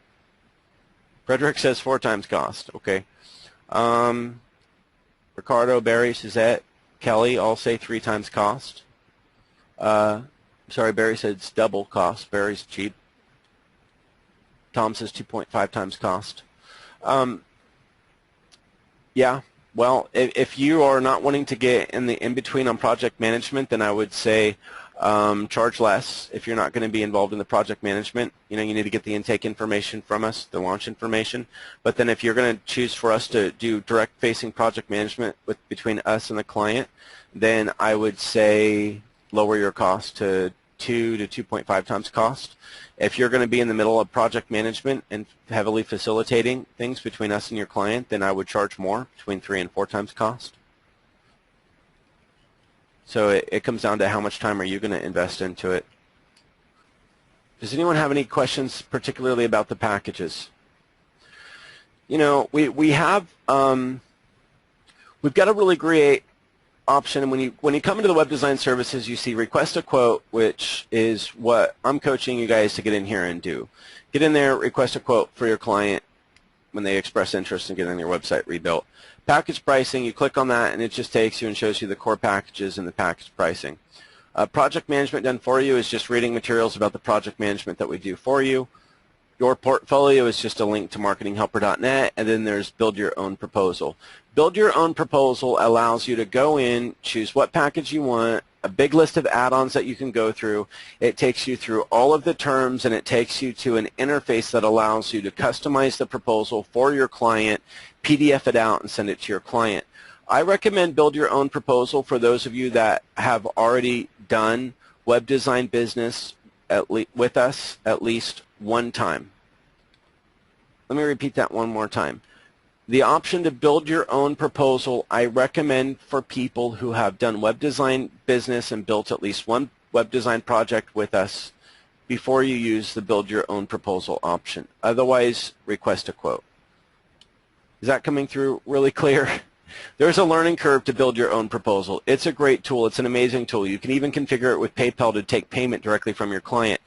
Frederick says 4 times cost. Okay. Ricardo, Barry, Suzette, Kelly all say 3 times cost. Sorry, Barry said it's double cost. Barry's cheap. Tom says 2.5 times cost. Yeah, well, if you are not wanting to get in the in-between on project management, then I would say charge less. If you're not going to be involved in the project management, you need to get the intake information from us, the launch information. But then if you're going to choose for us to do direct-facing project management between us and the client, then I would say lower your cost to 2 to 2.5 times cost. If you're going to be in the middle of project management and heavily facilitating things between us and your client, then I would charge more, between 3 and 4 times cost. So it comes down to how much time are you going to invest into it. Does anyone have any questions particularly about the packages? We have, we've got a really great option, and when you come into the web design services, you see request a quote, which is what I'm coaching you guys to get in here and do. Get in there, request a quote for your client when they express interest in getting their website rebuilt. Package pricing, you click on that and it just takes you and shows you the core packages and the package pricing. Project management done for you is just reading materials about the project management that we do for you. Your portfolio is just a link to marketinghelper.net, and then there's build your own proposal. Build your own proposal allows you to go in, choose what package you want, a big list of add-ons that you can go through. It takes you through all of the terms, and it takes you to an interface that allows you to customize the proposal for your client, PDF it out, and send it to your client. I recommend build your own proposal for those of you that have already done web design business with us at least one time. Let me repeat that one more time. The option to build your own proposal I recommend for people who have done web design business and built at least one web design project with us before you use the build your own proposal option. Otherwise, request a quote. Is that coming through really clear? There's a learning curve to build your own proposal. It's a great tool. It's an amazing tool. You can even configure it with PayPal to take payment directly from your client.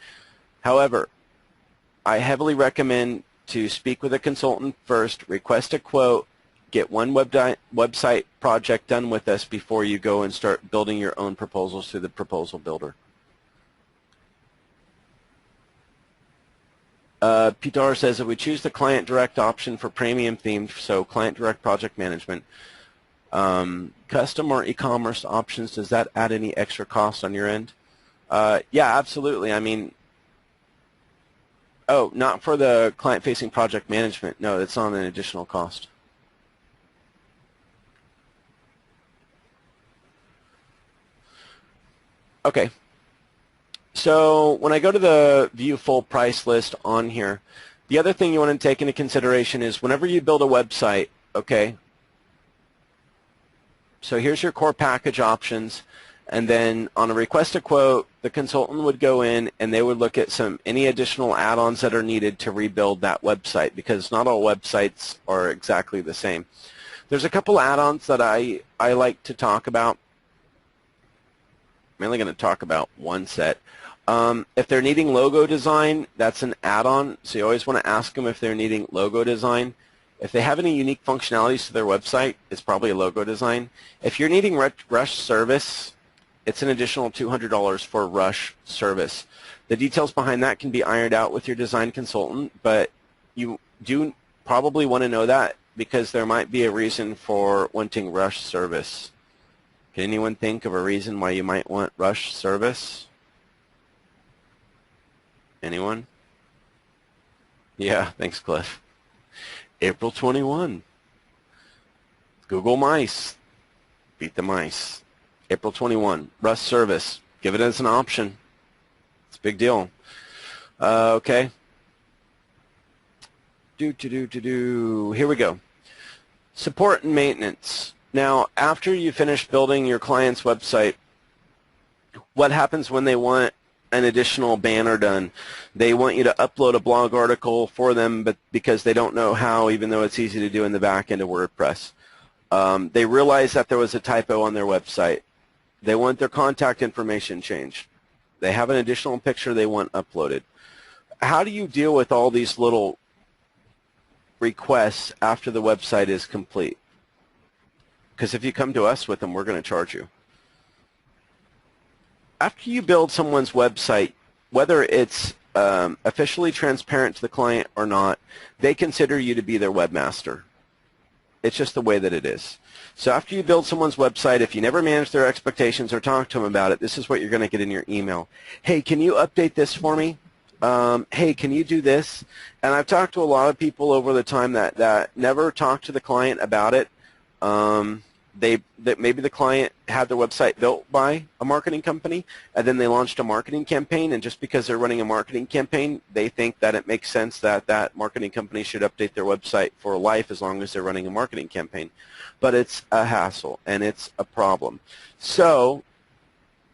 However, I heavily recommend to speak with a consultant first, request a quote, get one website project done with us before you go and start building your own proposals through the proposal builder. Peter says if we choose the client direct option for premium themed, so client direct project management, Custom or e-commerce options, does that add any extra cost on your end? Yeah, absolutely. I mean, oh, not for the client-facing project management. No, it's not an additional cost. Okay. So when I go to the view full price list on here, the other thing you want to take into consideration is whenever you build a website, okay, so here's your core package options, and then on a request a quote, the consultant would go in and they would look at any additional add-ons that are needed to rebuild that website, because not all websites are exactly the same. There's a couple add-ons that I like to talk about. I'm only going to talk about one set. If they're needing logo design, that's an add-on, so you always want to ask them if they're needing logo design. If they have any unique functionalities to their website, it's probably a logo design. If you're needing rush service, it's an additional $200 for rush service. The details behind that can be ironed out with your design consultant, but you do probably want to know that because there might be a reason for wanting rush service. Can anyone think of a reason why you might want rush service? Anyone? Yeah, thanks, Cliff. April 21. Google mice. Beat the mice. April 21. Rush service. Give it as an option. It's a big deal. Okay. Here we go. Support and maintenance. Now, after you finish building your client's website, what happens when they want an additional banner done? They want you to upload a blog article for them, but because they don't know how, even though it's easy to do in the back end of WordPress. They realize that there was a typo on their website. They want their contact information changed. They have an additional picture they want uploaded. How do you deal with all these little requests after the website is complete? Because if you come to us with them, we're going to charge you. After you build someone's website, whether it's officially transparent to the client or not, they consider you to be their webmaster. It's just the way that it is. So after you build someone's website, if you never manage their expectations or talk to them about it, this is what you're going to get in your email. Hey, can you update this for me? Hey, can you do this? And I've talked to a lot of people over the time that never talked to the client about it. That maybe the client had their website built by a marketing company, and then they launched a marketing campaign, and just because they're running a marketing campaign, they think that it makes sense that that marketing company should update their website for life as long as they're running a marketing campaign. But it's a hassle, and it's a problem. So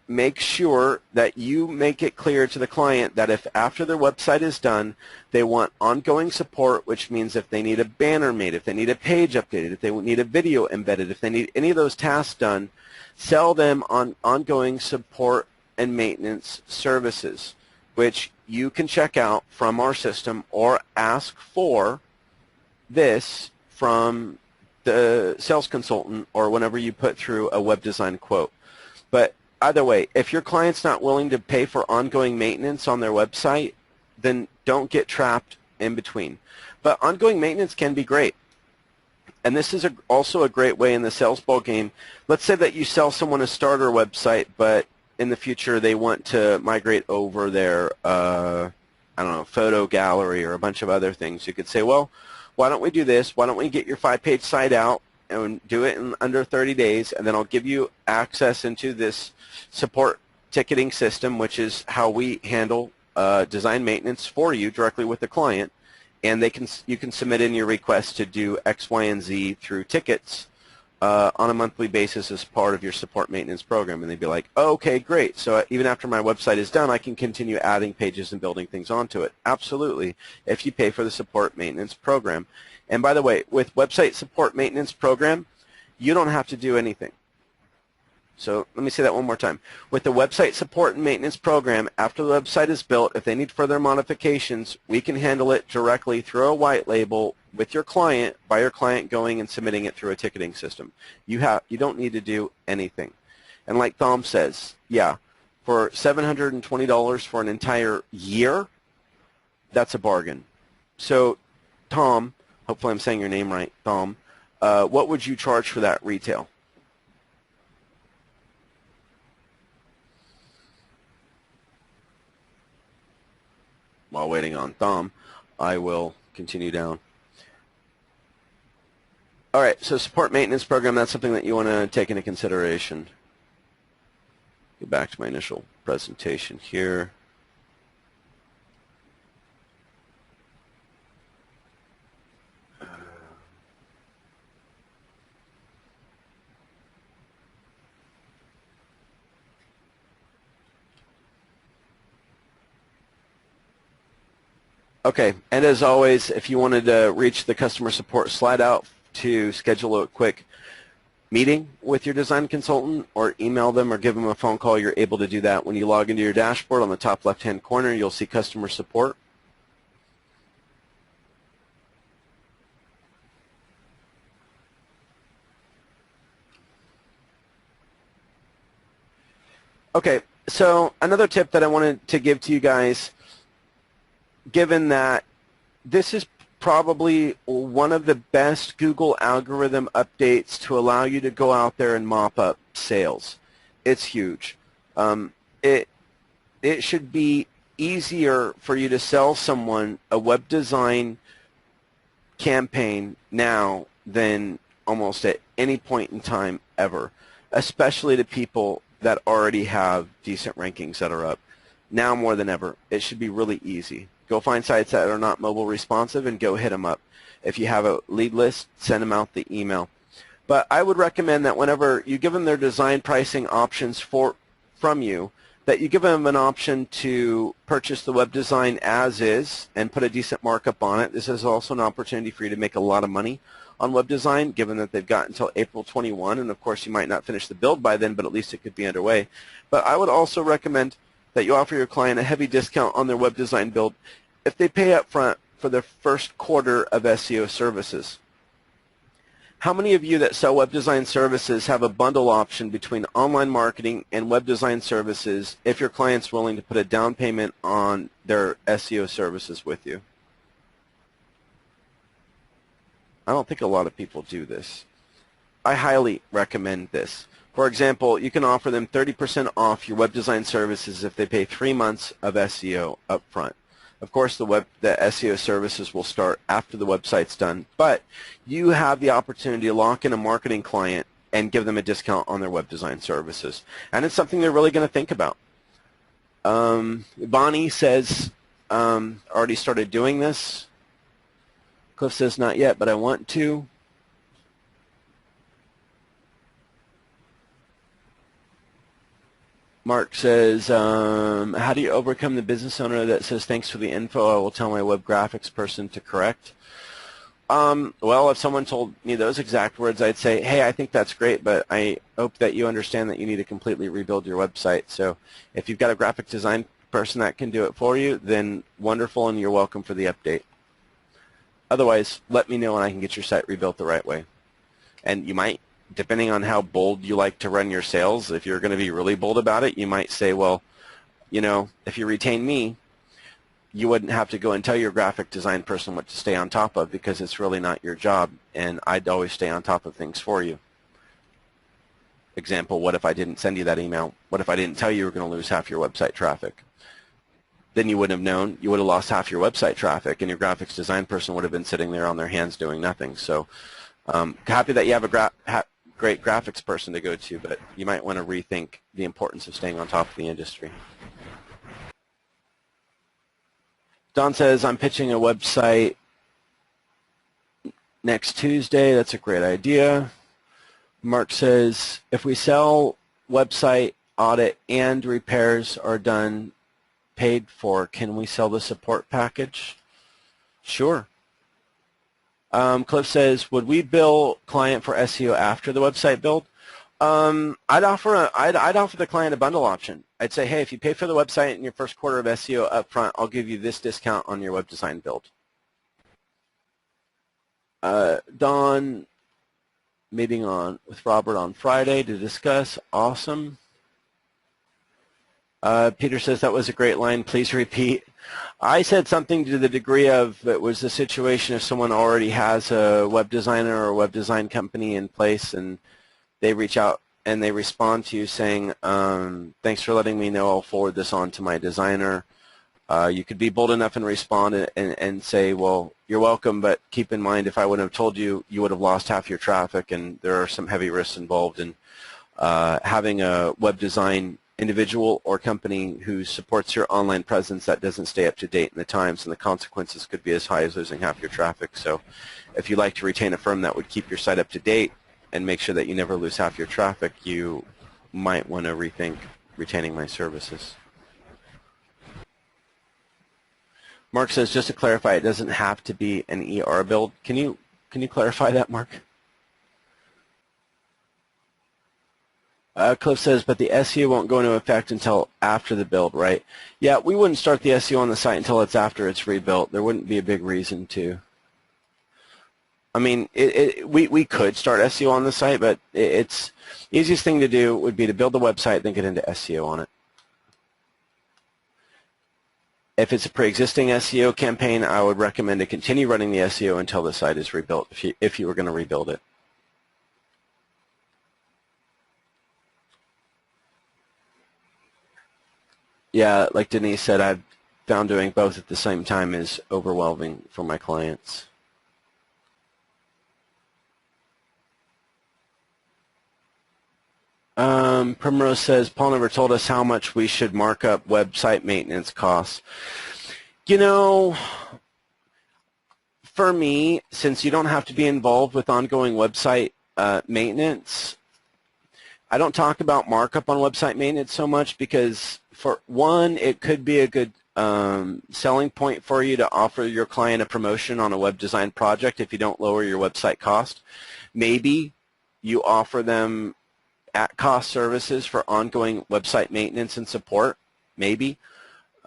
make sure that you make it clear to the client that if after their website is done, they want ongoing support, which means if they need a banner made, if they need a page updated, if they need a video embedded, if they need any of those tasks done, sell them on ongoing support and maintenance services, which you can check out from our system or ask for this from the sales consultant or whenever you put through a web design quote. But either way, if your client's not willing to pay for ongoing maintenance on their website, then don't get trapped in between. But ongoing maintenance can be great. And this is also a great way in the sales ball game. Let's say that you sell someone a starter website, but in the future they want to migrate over their, I don't know, photo gallery or a bunch of other things. You could say, well, why don't we do this? Why don't we get your 5-page site out and do it in under 30 days, and then I'll give you access into this support ticketing system, which is how we handle design maintenance for you directly with the client, and you can submit in your request to do X, Y, and Z through tickets on a monthly basis as part of your support maintenance program. And they'd be like, oh, okay, great. So even after my website is done, I can continue adding pages and building things onto it. Absolutely, if you pay for the support maintenance program. And by the way, with website support maintenance program, you don't have to do anything. So let me say that one more time. With the website support and maintenance program, after the website is built, if they need further modifications, we can handle it directly through a white label with your client, by your client going and submitting it through a ticketing system. You don't need to do anything. And like Tom says, yeah, for $720 for an entire year, that's a bargain. So Tom, hopefully I'm saying your name right, Tom, what would you charge for that retail? While waiting on Thom, I will continue down. All right, so support maintenance program, that's something that you want to take into consideration. Get back to my initial presentation here. Okay, and as always, if you wanted to reach the customer support, slide out to schedule a quick meeting with your design consultant, or email them or give them a phone call. You're able to do that. When you log into your dashboard, on the top left-hand corner, you'll see customer support. Okay, so another tip that I wanted to give to you guys, given that this is probably one of the best Google algorithm updates to allow you to go out there and mop up sales. It's huge. It should be easier for you to sell someone a web design campaign now than almost at any point in time ever, especially to people that already have decent rankings that are up. Now more than ever, it should be really easy. Go find sites that are not mobile responsive and go hit them up. If you have a lead list, send them out the email. But I would recommend that whenever you give them their design pricing options from you, that you give them an option to purchase the web design as is and put a decent markup on it. This is also an opportunity for you to make a lot of money on web design, given that they've got until April 21, and of course you might not finish the build by then, but at least it could be underway. But I would also recommend that you offer your client a heavy discount on their web design build if they pay up front for their first quarter of SEO services. How many of you that sell web design services have a bundle option between online marketing and web design services if your client's willing to put a down payment on their SEO services with you? I don't think a lot of people do this. I highly recommend this. For example, you can offer them 30% off your web design services if they pay 3 months of SEO up front. Of course, the SEO services will start after the website's done, but you have the opportunity to lock in a marketing client and give them a discount on their web design services. And it's something they're really going to think about. Bonnie says, already started doing this. Cliff says, not yet, but I want to. Mark says, how do you overcome the business owner that says, thanks for the info, I will tell my web graphics person to correct? Well, if someone told me those exact words, I'd say, hey, I think that's great, but I hope that you understand that you need to completely rebuild your website. So if you've got a graphic design person that can do it for you, then wonderful, and you're welcome for the update. Otherwise, let me know and I can get your site rebuilt the right way. And you might, depending on how bold you like to run your sales, if you're going to be really bold about it, you might say, well, you know, if you retain me, you wouldn't have to go and tell your graphic design person what to stay on top of, because it's really not your job, and I'd always stay on top of things for you. Example, what if I didn't send you that email? What if I didn't tell you were going to lose half your website traffic? Then you wouldn't have known. You would have lost half your website traffic, and your graphics design person would have been sitting there on their hands doing nothing. So happy that you have a great graphics person to go to, but you might want to rethink the importance of staying on top of the industry. Don says, I'm pitching a website next Tuesday. That's a great idea. Mark says, if we sell website audit and repairs are done, paid for, can we sell the support package? Sure. Cliff says, would we bill client for SEO after the website build? I'd offer the client a bundle option. I'd say, hey, if you pay for the website in your first quarter of SEO up front, I'll give you this discount on your web design build. Don, meeting with Robert on Friday to discuss. Awesome. Peter says that was a great line. Please repeat. I said something to the degree of it was the situation if someone already has a web designer or a web design company in place and they reach out and they respond to you saying, thanks for letting me know, I'll forward this on to my designer. You could be bold enough and respond and say, well, you're welcome, but keep in mind if I would have told you, you would have lost half your traffic, and there are some heavy risks involved in having a web design individual or company who supports your online presence that doesn't stay up to date in the times, and the consequences could be as high as losing half your traffic. So if you'd like to retain a firm that would keep your site up to date and make sure that you never lose half your traffic, you might want to rethink retaining my services. Mark says, just to clarify, it doesn't have to be an ER build. Can you clarify that, Mark? Cliff says, but the SEO won't go into effect until after the build, right? Yeah, we wouldn't start the SEO on the site until it's after it's rebuilt. There wouldn't be a big reason to. I mean, we could start SEO on the site, but it's the easiest thing to do would be to build the website, then get into SEO on it. If it's a pre-existing SEO campaign, I would recommend to continue running the SEO until the site is rebuilt, if you were going to rebuild it. Yeah, like Denise said, I've found doing both at the same time is overwhelming for my clients. Primrose says, Paul never told us how much we should mark up website maintenance costs. You know, for me, since you don't have to be involved with ongoing website maintenance, I don't talk about markup on website maintenance so much because, for one, it could be a good selling point for you to offer your client a promotion on a web design project if you don't lower your website cost. Maybe you offer them at-cost services for ongoing website maintenance and support. Maybe.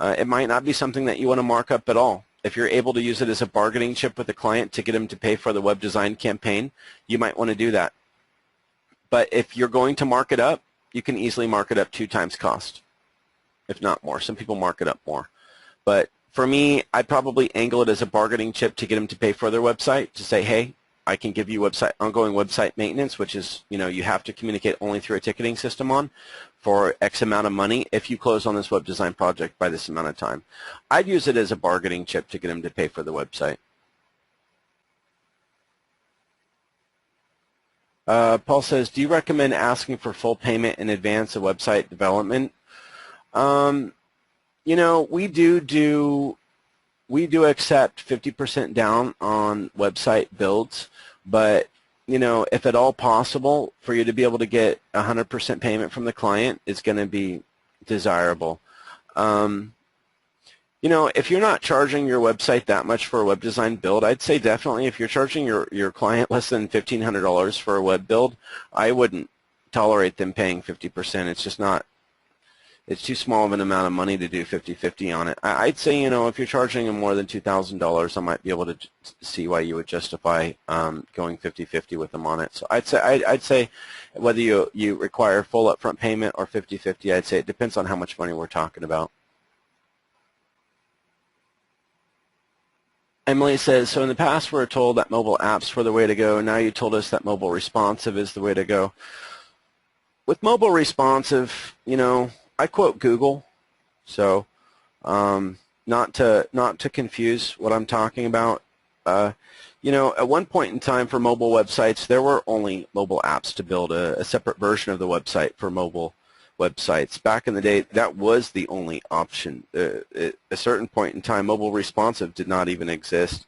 It might not be something that you want to mark up at all. If you're able to use it as a bargaining chip with the client to get them to pay for the web design campaign, you might want to do that. But if you're going to mark it up, you can easily mark it up 2 times cost, if not more. Some people mark it up more. But for me, I'd probably angle it as a bargaining chip to get them to pay for their website, to say, hey, I can give you ongoing website maintenance, which is, you have to communicate only through a ticketing system for X amount of money if you close on this web design project by this amount of time. I'd use it as a bargaining chip to get them to pay for the website. Paul says, do you recommend asking for full payment in advance of website development? We do accept 50% down on website builds, but if at all possible for you to be able to get 100% payment from the client is going to be desirable. If you're not charging your website that much for a web design build, I'd say definitely if you're charging your client less than $1,500 for a web build, I wouldn't tolerate them paying 50%. It's just not. It's too small of an amount of money to do 50-50 on it. I'd say, if you're charging them more than $2,000, I might be able to see why you would justify going 50-50 with them on it. So I'd say whether you require full upfront payment or 50-50, I'd say it depends on how much money we're talking about. Emily says, so in the past we were told that mobile apps were the way to go. Now you told us that mobile responsive is the way to go. With mobile responsive, I quote Google, so not to confuse what I'm talking about. At one point in time for mobile websites, there were only mobile apps to build a separate version of the website for mobile websites. Back in the day, that was the only option. At a certain point in time, mobile responsive did not even exist.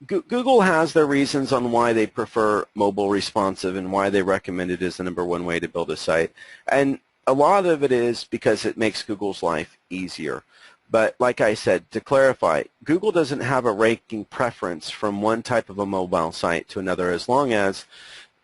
Google has their reasons on why they prefer mobile responsive and why they recommend it as the #1 way to build a site. And a lot of it is because it makes Google's life easier. But like I said, to clarify, Google doesn't have a ranking preference from one type of a mobile site to another, as long as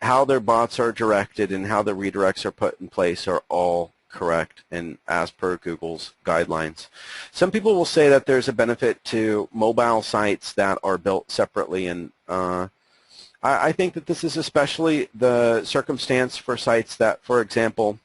how their bots are directed and how the redirects are put in place are all correct and as per Google's guidelines. Some people will say that there's a benefit to mobile sites that are built separately, and I think that this is especially the circumstance for sites that, for example,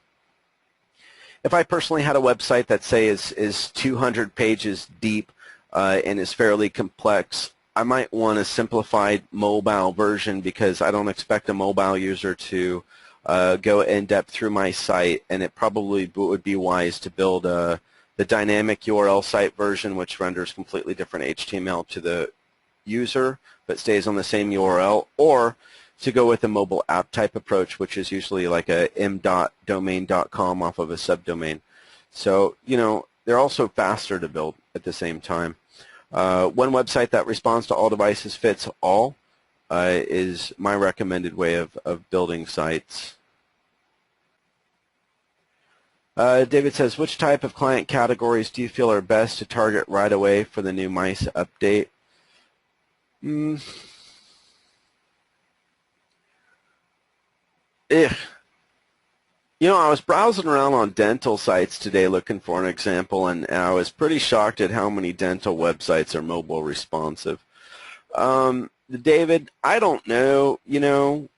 if I personally had a website that, say, is 200 pages deep and is fairly complex, I might want a simplified mobile version because I don't expect a mobile user to go in-depth through my site, and it probably would be wise to build the dynamic URL site version, which renders completely different HTML to the user but stays on the same URL, or to go with a mobile app type approach, which is usually like a m.domain.com off of a subdomain. So, you know, they're also faster to build at the same time. One website that responds to all devices fits all is my recommended way of building sites. David says, which type of client categories do you feel are best to target right away for the new mice update? You know, I was browsing around on dental sites today looking for an example, and I was pretty shocked at how many dental websites are mobile responsive. David, I don't know, you know,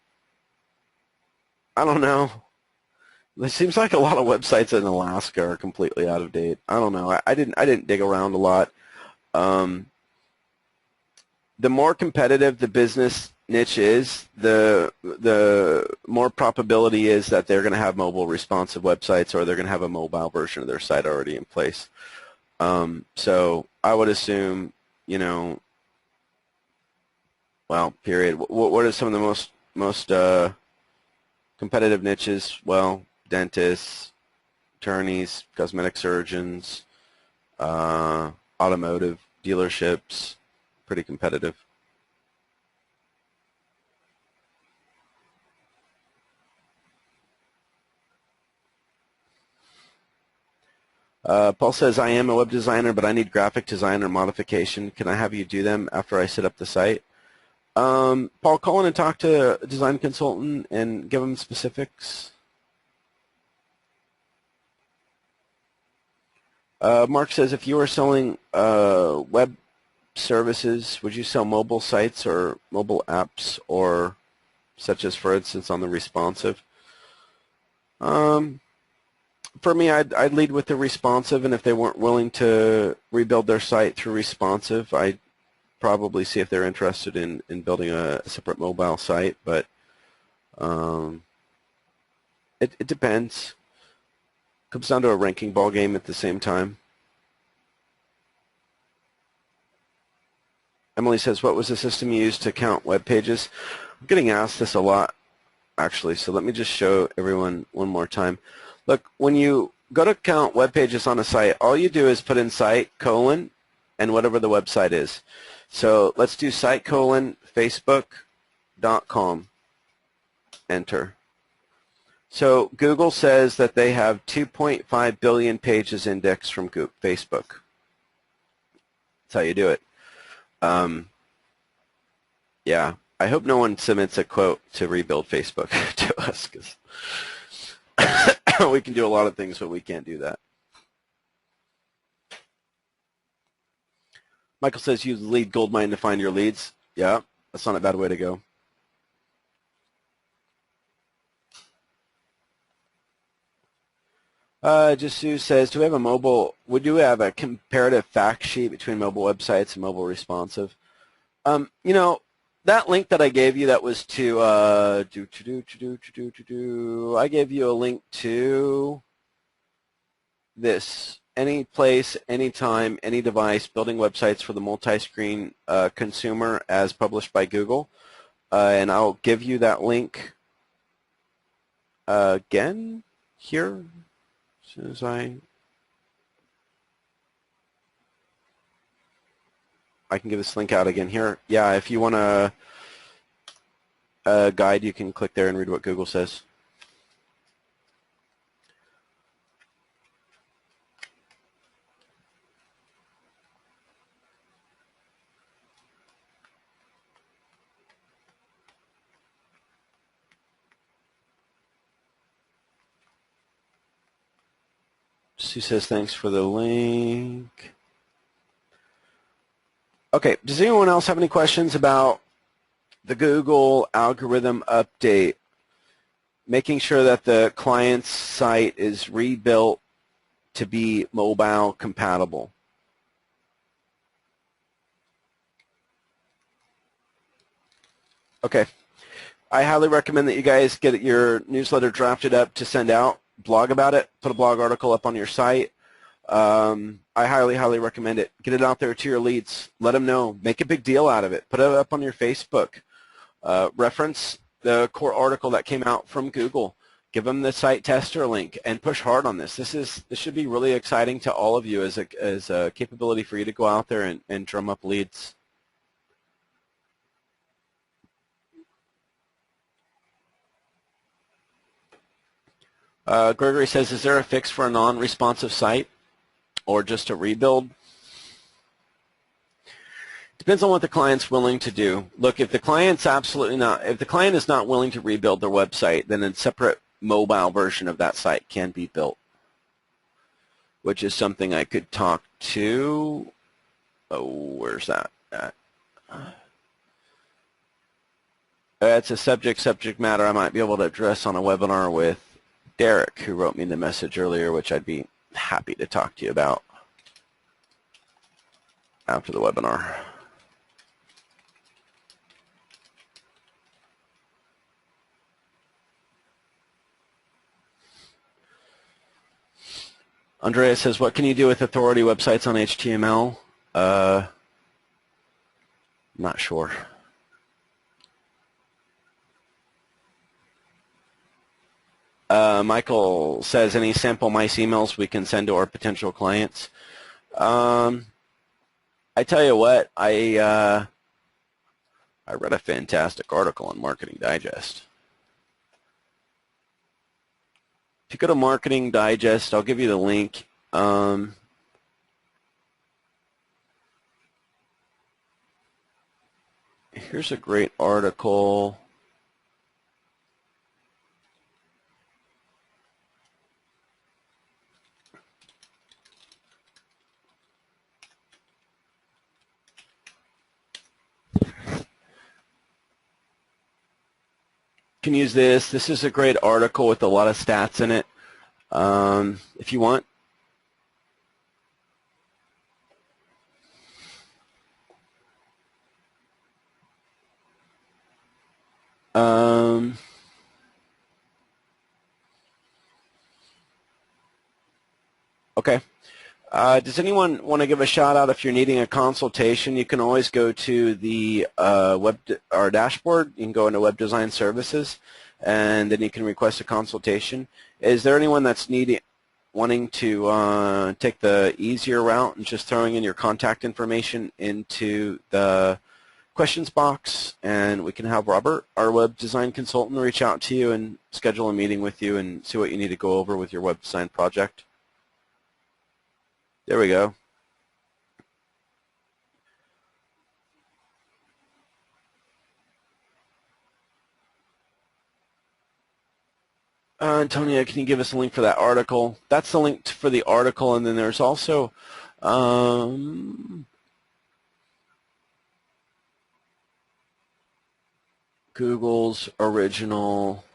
I don't know. It seems like a lot of websites in Alaska are completely out of date. I don't know. I didn't dig around a lot. The more competitive the business niche is, the more probability is that they're going to have mobile responsive websites, or they're going to have a mobile version of their site already in place. So I would assume, you know, well, period. What are some of the most competitive niches? Well, dentists, attorneys, cosmetic surgeons, automotive dealerships, pretty competitive. Paul says, I am a web designer, but I need graphic design or modification. Can I have you do them after I set up the site? Paul, call in and talk to a design consultant and give them specifics. Mark says, if you were selling web services, would you sell mobile sites or mobile apps, or such as, for instance, on the responsive? For me, I'd lead with the responsive, and if they weren't willing to rebuild their site through responsive, I'd probably see if they're interested in building a separate mobile site, but it depends. Comes down to a ranking ball game at the same time. Emily says, what was the system you used to count web pages? I'm getting asked this a lot, actually, so let me just show everyone one more time. Look, when you go to count web pages on a site, all you do is put in site, colon, and whatever the website is. So let's do site, colon, facebook.com, enter. So Google says that they have 2.5 billion pages indexed from Facebook. That's how you do it. Yeah, I hope no one submits a quote to rebuild Facebook to us, because we can do a lot of things, but we can't do that. Michael says, use lead goldmine to find your leads. Yeah, that's not a bad way to go. Sue says, do we have a mobile, would you have a comparative fact sheet between mobile websites and mobile responsive? You know, that link that I gave you, that was to, I gave you a link to this. Any place, anytime, any device, building websites for the multi-screen consumer as published by Google. And I'll give you that link again here. As soon as I can give this link out again here. Yeah, if you want a guide, you can click there and read what Google says. Sue says, thanks for the link. Okay, does anyone else have any questions about the Google algorithm update? Making sure that the client's site is rebuilt to be mobile compatible. Okay. I highly recommend that you guys get your newsletter drafted up to send out, blog about it, put a blog article up on your site. I highly, highly recommend it. Get it out there to your leads. Let them know. Make a big deal out of it. Put it up on your Facebook. Reference the core article that came out from Google. Give them the site tester link and push hard on this. This should be really exciting to all of you as a capability for you to go out there and drum up leads. Gregory says, is there a fix for a non-responsive site or just a rebuild? Depends on what the client's willing to do. Look, if the client's if the client is not willing to rebuild their website, then a separate mobile version of that site can be built, which is something I could talk to. Oh, where's that at? It's a subject matter I might be able to address on a webinar with Derek, who wrote me the message earlier, which I'd be happy to talk to you about after the webinar. Andrea says, what can you do with authority websites on HTML? Not sure. Michael says, any sample mice emails we can send to our potential clients? I tell you what, I read a fantastic article on Marketing Digest. If you go to Marketing Digest, I'll give you the link. Here's a great article. Can use this. This is a great article with a lot of stats in it. If you want. Okay. Does anyone want to give a shout out if you're needing a consultation? You can always go to the our dashboard. You can go into Web Design Services, and then you can request a consultation. Is there anyone that's wanting to take the easier route and just throwing in your contact information into the questions box, and we can have Robert, our web design consultant, reach out to you and schedule a meeting with you and see what you need to go over with your web design project? There we go. Antonia, can you give us a link for that article? That's the link for the article, and then there's also Google's original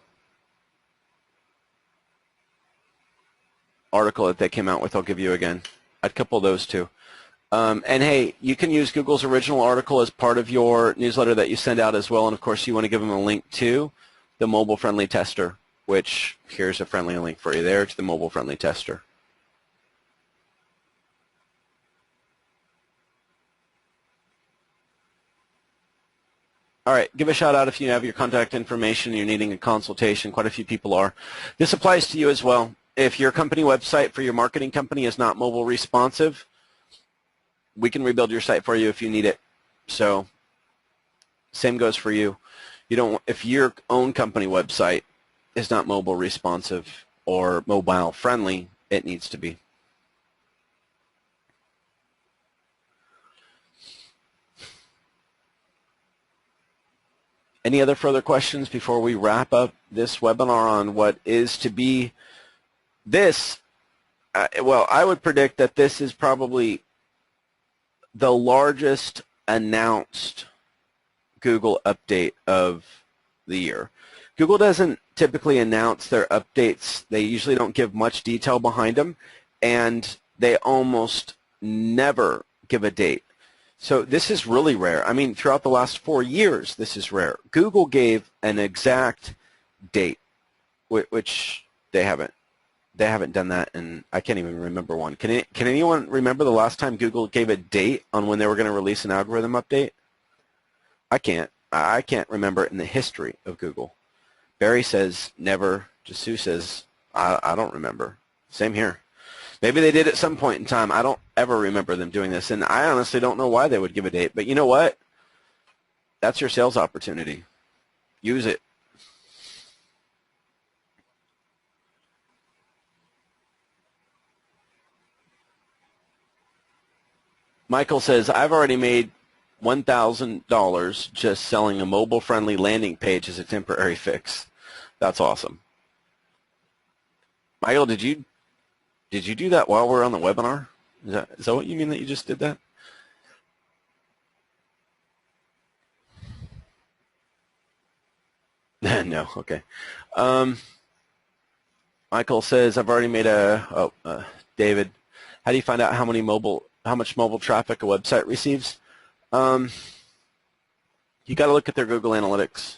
article that they came out with. I'll give you again. I'd couple those two. And hey, you can use Google's original article as part of your newsletter that you send out as well. And of course, you want to give them a link to the mobile-friendly tester, which here's a friendly link for you there to the mobile-friendly tester. All right, give a shout out if you have your contact information and you're needing a consultation. Quite a few people are. This applies to you as well. If your company website for your marketing company is not mobile responsive, we can rebuild your site for you if you need it. So same goes for you. If your own company website is not mobile responsive or mobile friendly, it needs to be. Any other further questions before we wrap up this webinar on what is to be this? Well, I would predict that this is probably the largest announced Google update of the year. Google doesn't typically announce their updates. They usually don't give much detail behind them. and they almost never give a date. So this is really rare. I mean, throughout the last 4 years, this is rare. Google gave an exact date, which they haven't. They haven't done that, and I can't even remember one. Can anyone remember the last time Google gave a date on when they were going to release an algorithm update? I can't. I can't remember it in the history of Google. Barry says never. Jasu says I don't remember. Same here. Maybe they did at some point in time. I don't ever remember them doing this, and I honestly don't know why they would give a date. But you know what? That's your sales opportunity. Use it. Michael says, I've already made $1,000 just selling a mobile-friendly landing page as a temporary fix. That's awesome. Michael, did you do that while we're on the webinar? Is that what you mean that you just did that? No, okay. Michael says, I've already made David, how do you find out how much mobile traffic a website receives? You got to look at their Google Analytics.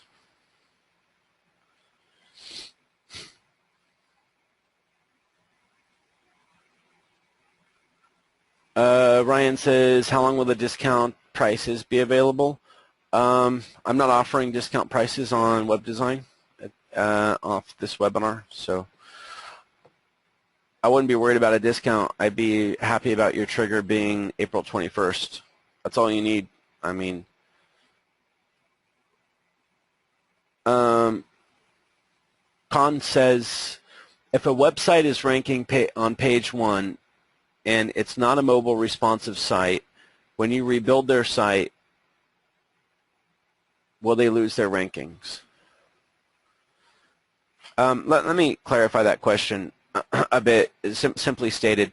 Ryan says, how long will the discount prices be available? I'm not offering discount prices on web design off this webinar, so I wouldn't be worried about a discount. I'd be happy about your trigger being April 21st. That's all you need. I mean, Con says, if a website is ranking on page 1 and it's not a mobile responsive site, when you rebuild their site, will they lose their rankings? Let me clarify that question a bit. Simply stated,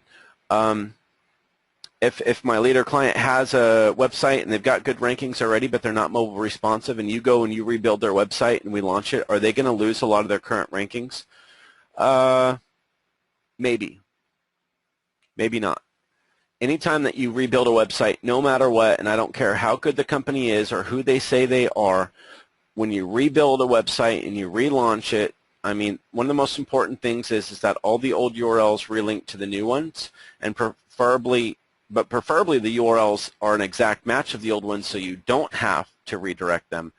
if my leader client has a website and they've got good rankings already, but they're not mobile responsive, and you go and you rebuild their website and we launch it, are they going to lose a lot of their current rankings? Maybe. Maybe not. Anytime that you rebuild a website, no matter what, and I don't care how good the company is or who they say they are, when you rebuild a website and you relaunch it, I mean, one of the most important things is that all the old URLs relink to the new ones, and preferably the URLs are an exact match of the old ones, so you don't have to redirect them.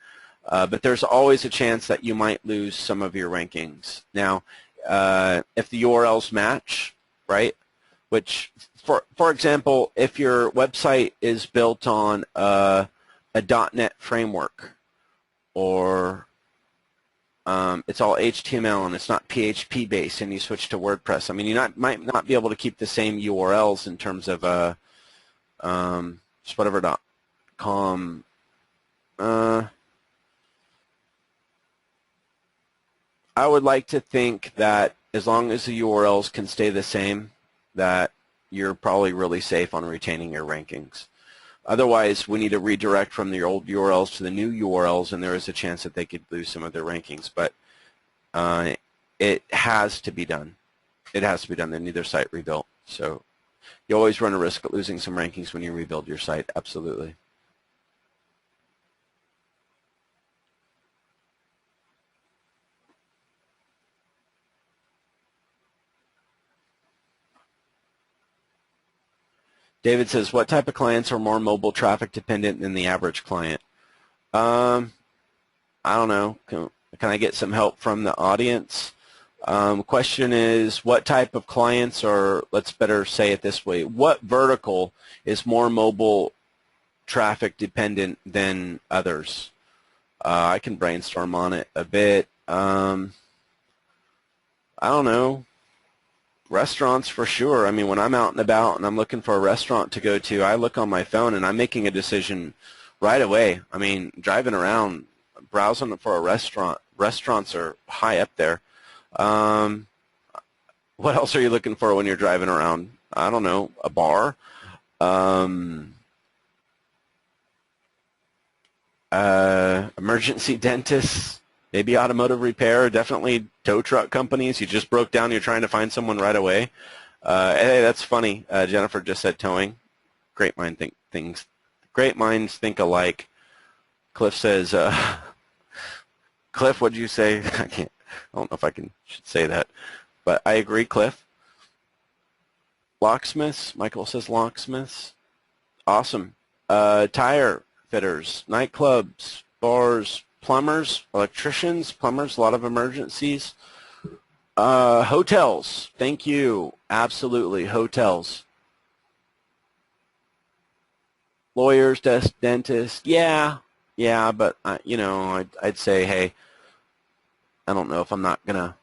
But there's always a chance that you might lose some of your rankings. Now, if the URLs match, right, which, for example, if your website is built on a .NET framework, or it's all HTML and it's not PHP based, and you switch to WordPress, I mean, you might not be able to keep the same URLs in terms of just whatever.com. I would like to think that as long as the URLs can stay the same, that you're probably really safe on retaining your rankings. Otherwise, we need to redirect from the old URLs to the new URLs, and there is a chance that they could lose some of their rankings. But it has to be done. It has to be done. They need their site rebuilt. So you always run a risk of losing some rankings when you rebuild your site. Absolutely. David says, what type of clients are more mobile traffic dependent than the average client? I don't know. Can I get some help from the audience? Question is, what type of clients, or let's better say it this way, what vertical is more mobile traffic dependent than others? I can brainstorm on it a bit. I don't know. Restaurants for sure. I mean, when I'm out and about and I'm looking for a restaurant to go to, I look on my phone and I'm making a decision right away. I mean, driving around, browsing for a restaurant. Restaurants are high up there. What else are you looking for when you're driving around? I don't know, a bar. Emergency dentists, maybe automotive repair, definitely tow truck companies. You just broke down, you're trying to find someone right away. Hey, that's funny. Jennifer just said towing. Great Great minds think alike. Cliff says, Cliff, what'd you say? I don't know if should say that, but I agree, Cliff. Locksmiths, Michael says locksmiths. Awesome. Tire fitters, nightclubs, bars, plumbers, electricians, plumbers, a lot of emergencies. Hotels, thank you. Absolutely, hotels. Lawyers, dentists, yeah, but I'd say, hey, I don't know if I'm not gonna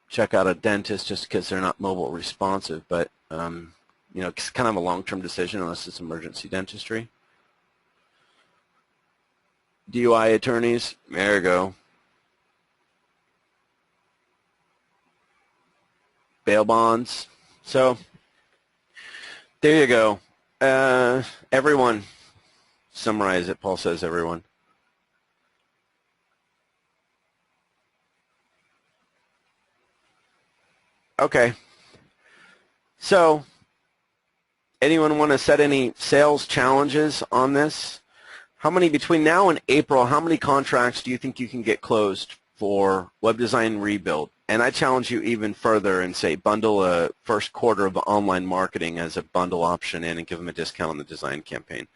check out a dentist just because they're not mobile responsive, but it's kind of a long-term decision unless it's emergency dentistry. DUI attorneys, there you go. Bail bonds. So there you go. Everyone, summarize it. Paul says everyone. Okay. So anyone want to set any sales challenges on this? How many, between now and April, how many contracts do you think you can get closed for web design rebuild? And I challenge you even further and say bundle a first quarter of online marketing as a bundle option in and give them a discount on the design campaign.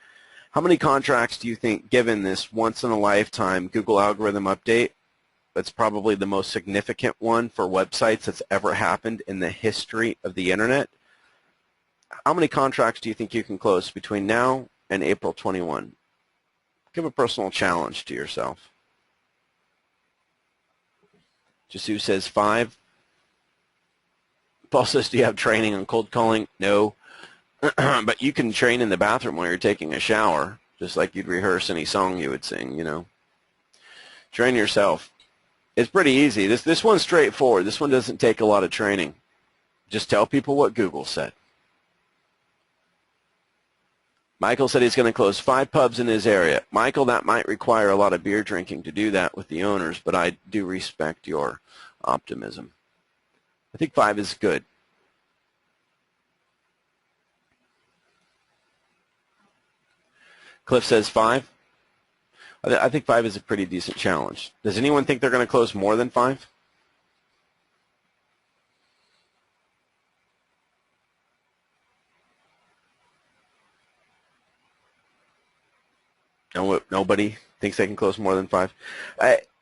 How many contracts do you think, given this once-in-a-lifetime Google algorithm update, that's probably the most significant one for websites that's ever happened in the history of the Internet, how many contracts do you think you can close between now and April 21? Give a personal challenge to yourself. Jasu says 5. Paul says, do you have training on cold calling? No. But you can train in the bathroom while you're taking a shower, just like you'd rehearse any song you would sing, Train yourself. It's pretty easy. This one's straightforward. This one doesn't take a lot of training. Just tell people what Google said. Michael said he's going to close 5 pubs in his area. Michael, that might require a lot of beer drinking to do that with the owners, but I do respect your optimism. I think 5 is good. Cliff says 5. I think 5 is a pretty decent challenge. Does anyone think they're going to close more than 5? No, nobody thinks they can close more than 5.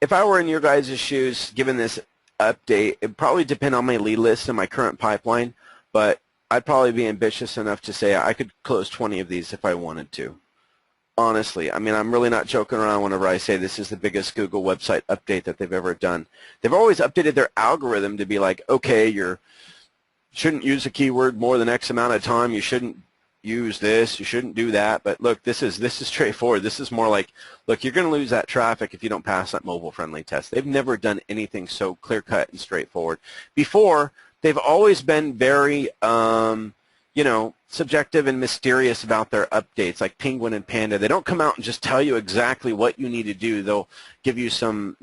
If I were in your guys' shoes, given this update, it would probably depend on my lead list and my current pipeline, but I'd probably be ambitious enough to say I could close 20 of these if I wanted to. Honestly, I mean, I'm really not joking around whenever I say this is the biggest Google website update that they've ever done. They've always updated their algorithm to be like, okay, you shouldn't use a keyword more than X amount of time. You shouldn't use this. You shouldn't do that. But look, this is straightforward. This is more like, look, you're going to lose that traffic if you don't pass that mobile-friendly test. They've never done anything so clear-cut and straightforward. Before, they've always been very, subjective and mysterious about their updates, like Penguin and Panda. They don't come out and just tell you exactly what you need to do. They'll give you some,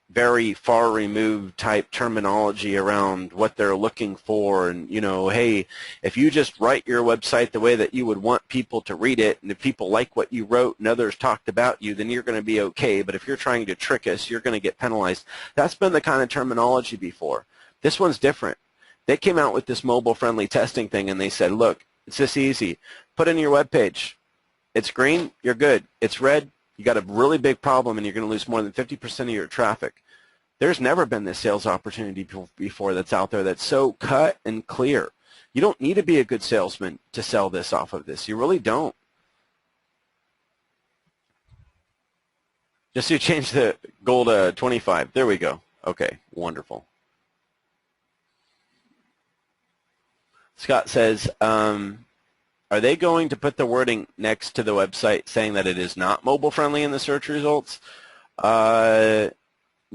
very far removed type terminology around what they're looking for, and hey, if you just write your website the way that you would want people to read it, and if people like what you wrote and others talked about you, then you're going to be okay. But if you're trying to trick us, you're going to get penalized. That's been the kind of terminology before. This one's different. They came out with this mobile-friendly testing thing, and they said, look, it's this easy. Put in your web page. It's green, you're good. It's red, you got a really big problem, and you're going to lose more than 50% of your traffic. There's never been this sales opportunity before that's out there that's so cut and clear. You don't need to be a good salesman to sell this off of this. You really don't. Just to change the goal to 25. There we go. Okay, wonderful. Scott says, are they going to put the wording next to the website saying that it is not mobile friendly in the search results?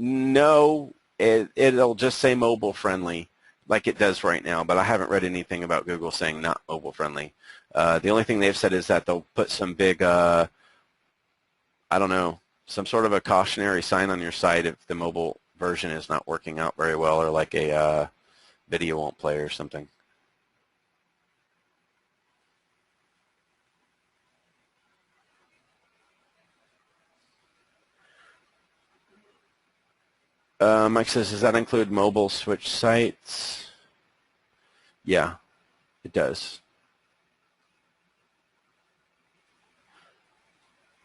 No, it'll just say mobile friendly like it does right now, but I haven't read anything about Google saying not mobile friendly. The only thing they've said is that they'll put some big, I don't know, some sort of a cautionary sign on your site if the mobile version is not working out very well, or like a video won't play or something. Mike says, does that include mobile switch sites? Yeah, it does.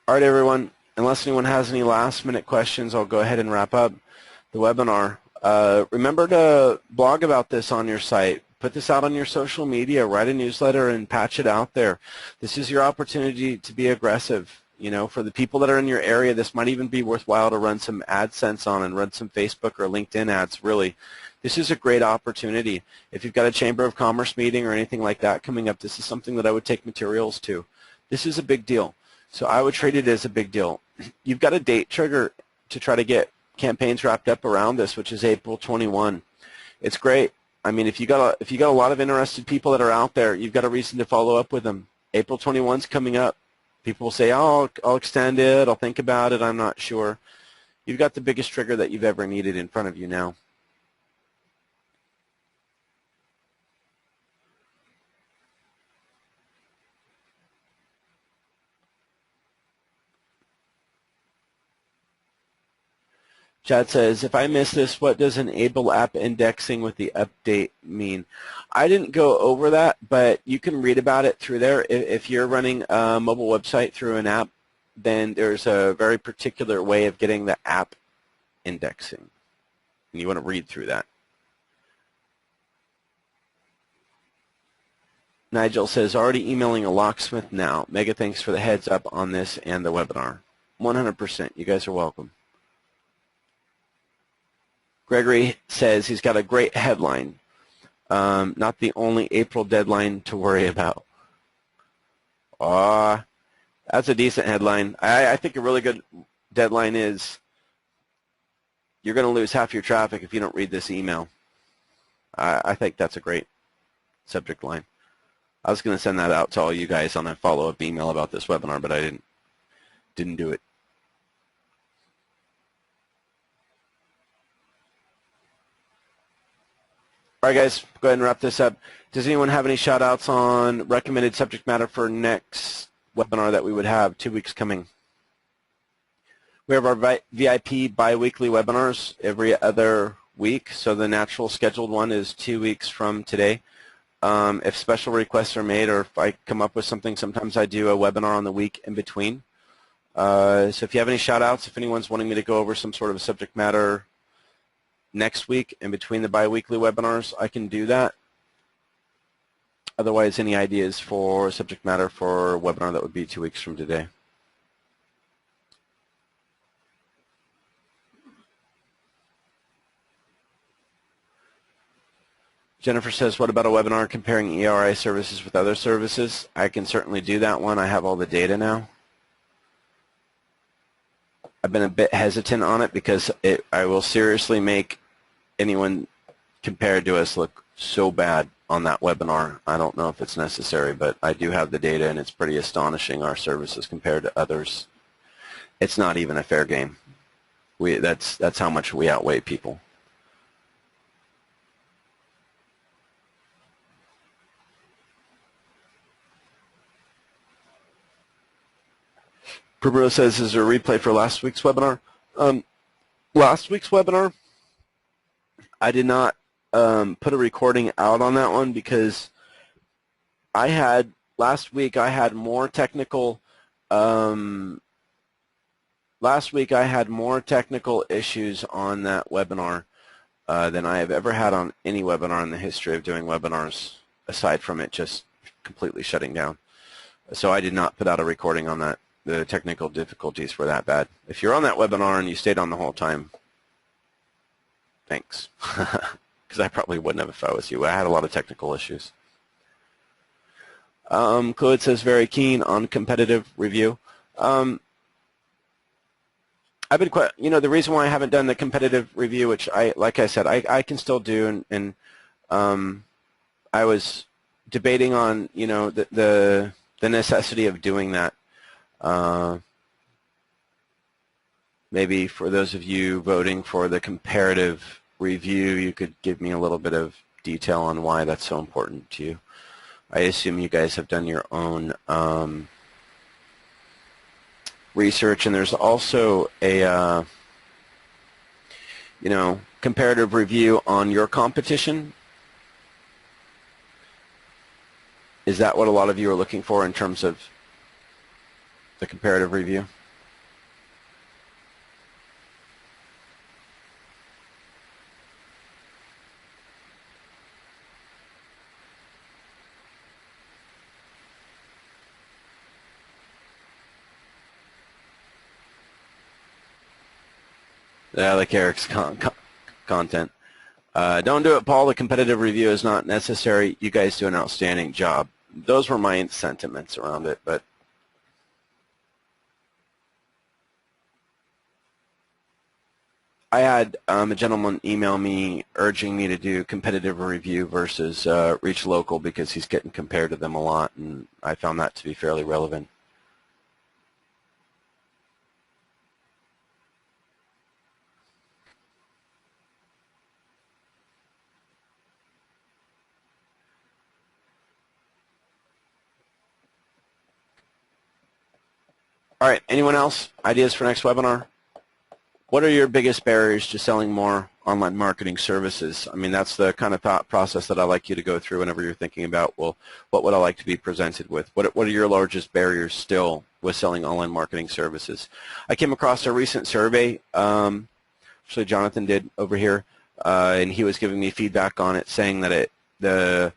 All right, everyone. Unless anyone has any last-minute questions, I'll go ahead and wrap up the webinar. Remember to blog about this on your site. Put this out on your social media. Write a newsletter and patch it out there. This is your opportunity to be aggressive. You know, for the people that are in your area, this might even be worthwhile to run some AdSense on and run some Facebook or LinkedIn ads, really. This is a great opportunity. If you've got a Chamber of Commerce meeting or anything like that coming up, this is something that I would take materials to. This is a big deal. So I would treat it as a big deal. You've got a date trigger to try to get campaigns wrapped up around this, which is April 21. It's great. I mean, if you got a lot of interested people that are out there, you've got a reason to follow up with them. April 21's coming up. People will say, oh, I'll extend it, I'll think about it, I'm not sure. You've got the biggest trigger that you've ever needed in front of you now. Chad says, if I miss this, what does enable app indexing with the update mean? I didn't go over that, but you can read about it through there. If you're running a mobile website through an app, then there's a very particular way of getting the app indexing. And you want to read through that. Nigel says, already emailing a locksmith now. Mega thanks for the heads up on this and the webinar. 100%. You guys are welcome. Gregory says he's got a great headline. Not the only April deadline to worry about. That's a decent headline. I think a really good deadline is you're going to lose half your traffic if you don't read this email. I think that's a great subject line. I was going to send that out to all you guys on a follow-up email about this webinar, but I didn't do it. All right, guys, go ahead and wrap this up. Does anyone have any shout-outs on recommended subject matter for next webinar that we would have 2 weeks coming? We have our VIP bi-weekly webinars every other week, so the natural scheduled one is 2 weeks from today. If special requests are made or if I come up with something, sometimes I do a webinar on the week in between. So if you have any shout-outs, if anyone's wanting me to go over some sort of subject matter next week in between the bi-weekly webinars, I can do that. Otherwise, any ideas for subject matter for a webinar that would be 2 weeks from today? Jennifer says, what about a webinar comparing ERI services with other services? I can certainly do that one. I have all the data now. I've been a bit hesitant on it because I will seriously make anyone compared to us look so bad on that webinar. I don't know if it's necessary, but I do have the data, and it's pretty astonishing, our services compared to others. It's not even a fair game. That's how much we outweigh people. Prabhu says, is there a replay for last week's webinar? Last week's webinar, I did not put a recording out on that one because last week I had more technical issues on that webinar than I have ever had on any webinar in the history of doing webinars, aside from it just completely shutting down. So I did not put out a recording on that. The technical difficulties were that bad. If you're on that webinar and you stayed on the whole time, thanks. Because I probably wouldn't have if I was you. I had a lot of technical issues. Claude says, very keen on competitive review. I've been quite, the reason why I haven't done the competitive review, which like I said, I can still do, and I was debating on, the necessity of doing that. Maybe for those of you voting for the comparative review, you could give me a little bit of detail on why that's so important to you. I assume you guys have done your own research, and there's also a comparative review on your competition. Is that what a lot of you are looking for in terms of the comparative review? Yeah, like Eric's content. Don't do it, Paul. The competitive review is not necessary. You guys do an outstanding job. Those were my sentiments around it, but I had a gentleman email me urging me to do competitive review versus reach local because he's getting compared to them a lot, and I found that to be fairly relevant. All right, anyone else? Ideas for next webinar? What are your biggest barriers to selling more online marketing services? I mean, that's the kind of thought process that I like you to go through whenever you're thinking about, well, what would I like to be presented with? What are your largest barriers still with selling online marketing services? I came across a recent survey, actually Jonathan did over here, and he was giving me feedback on it, saying that the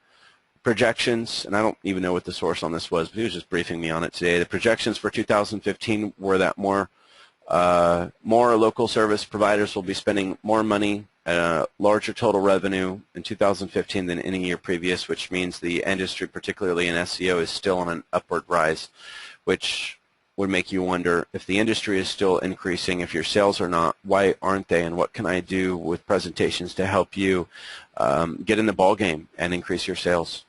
projections, and I don't even know what the source on this was, but he was just briefing me on it today. The projections for 2015 were that more local service providers will be spending more money at a larger total revenue in 2015 than any year previous, which means the industry, particularly in SEO, is still on an upward rise, which would make you wonder, if the industry is still increasing, if your sales are not, why aren't they, and what can I do with presentations to help you get in the ball game and increase your sales?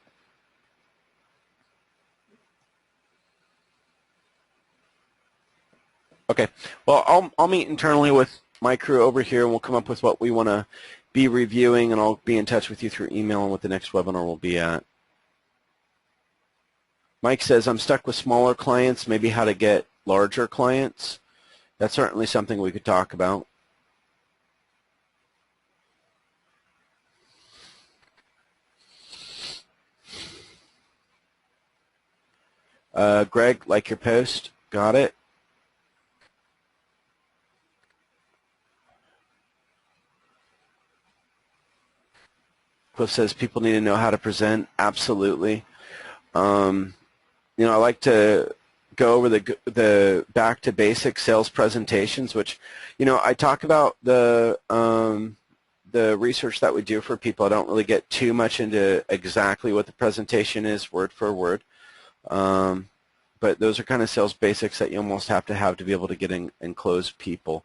Okay, well, I'll meet internally with my crew over here, and we'll come up with what we want to be reviewing, and I'll be in touch with you through email on what the next webinar will be at. Mike says, I'm stuck with smaller clients, maybe how to get larger clients. That's certainly something we could talk about. Greg, like your post. Got it. Cliff says people need to know how to present. Absolutely. I like to go over the back to basic sales presentations, which, I talk about the research that we do for people. I don't really get too much into exactly what the presentation is word for word, but those are kind of sales basics that you almost have to be able to get in and close people.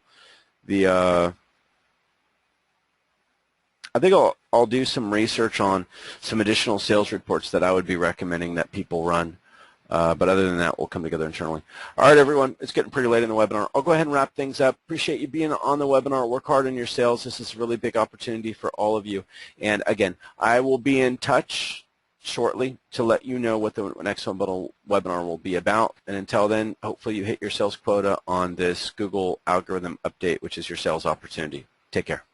I think I'll do some research on some additional sales reports that I would be recommending that people run. But other than that, we'll come together internally. All right, everyone, it's getting pretty late in the webinar. I'll go ahead and wrap things up. Appreciate you being on the webinar. Work hard on your sales. This is a really big opportunity for all of you. And again, I will be in touch shortly to let you know what the next webinar will be about. And until then, hopefully you hit your sales quota on this Google algorithm update, which is your sales opportunity. Take care.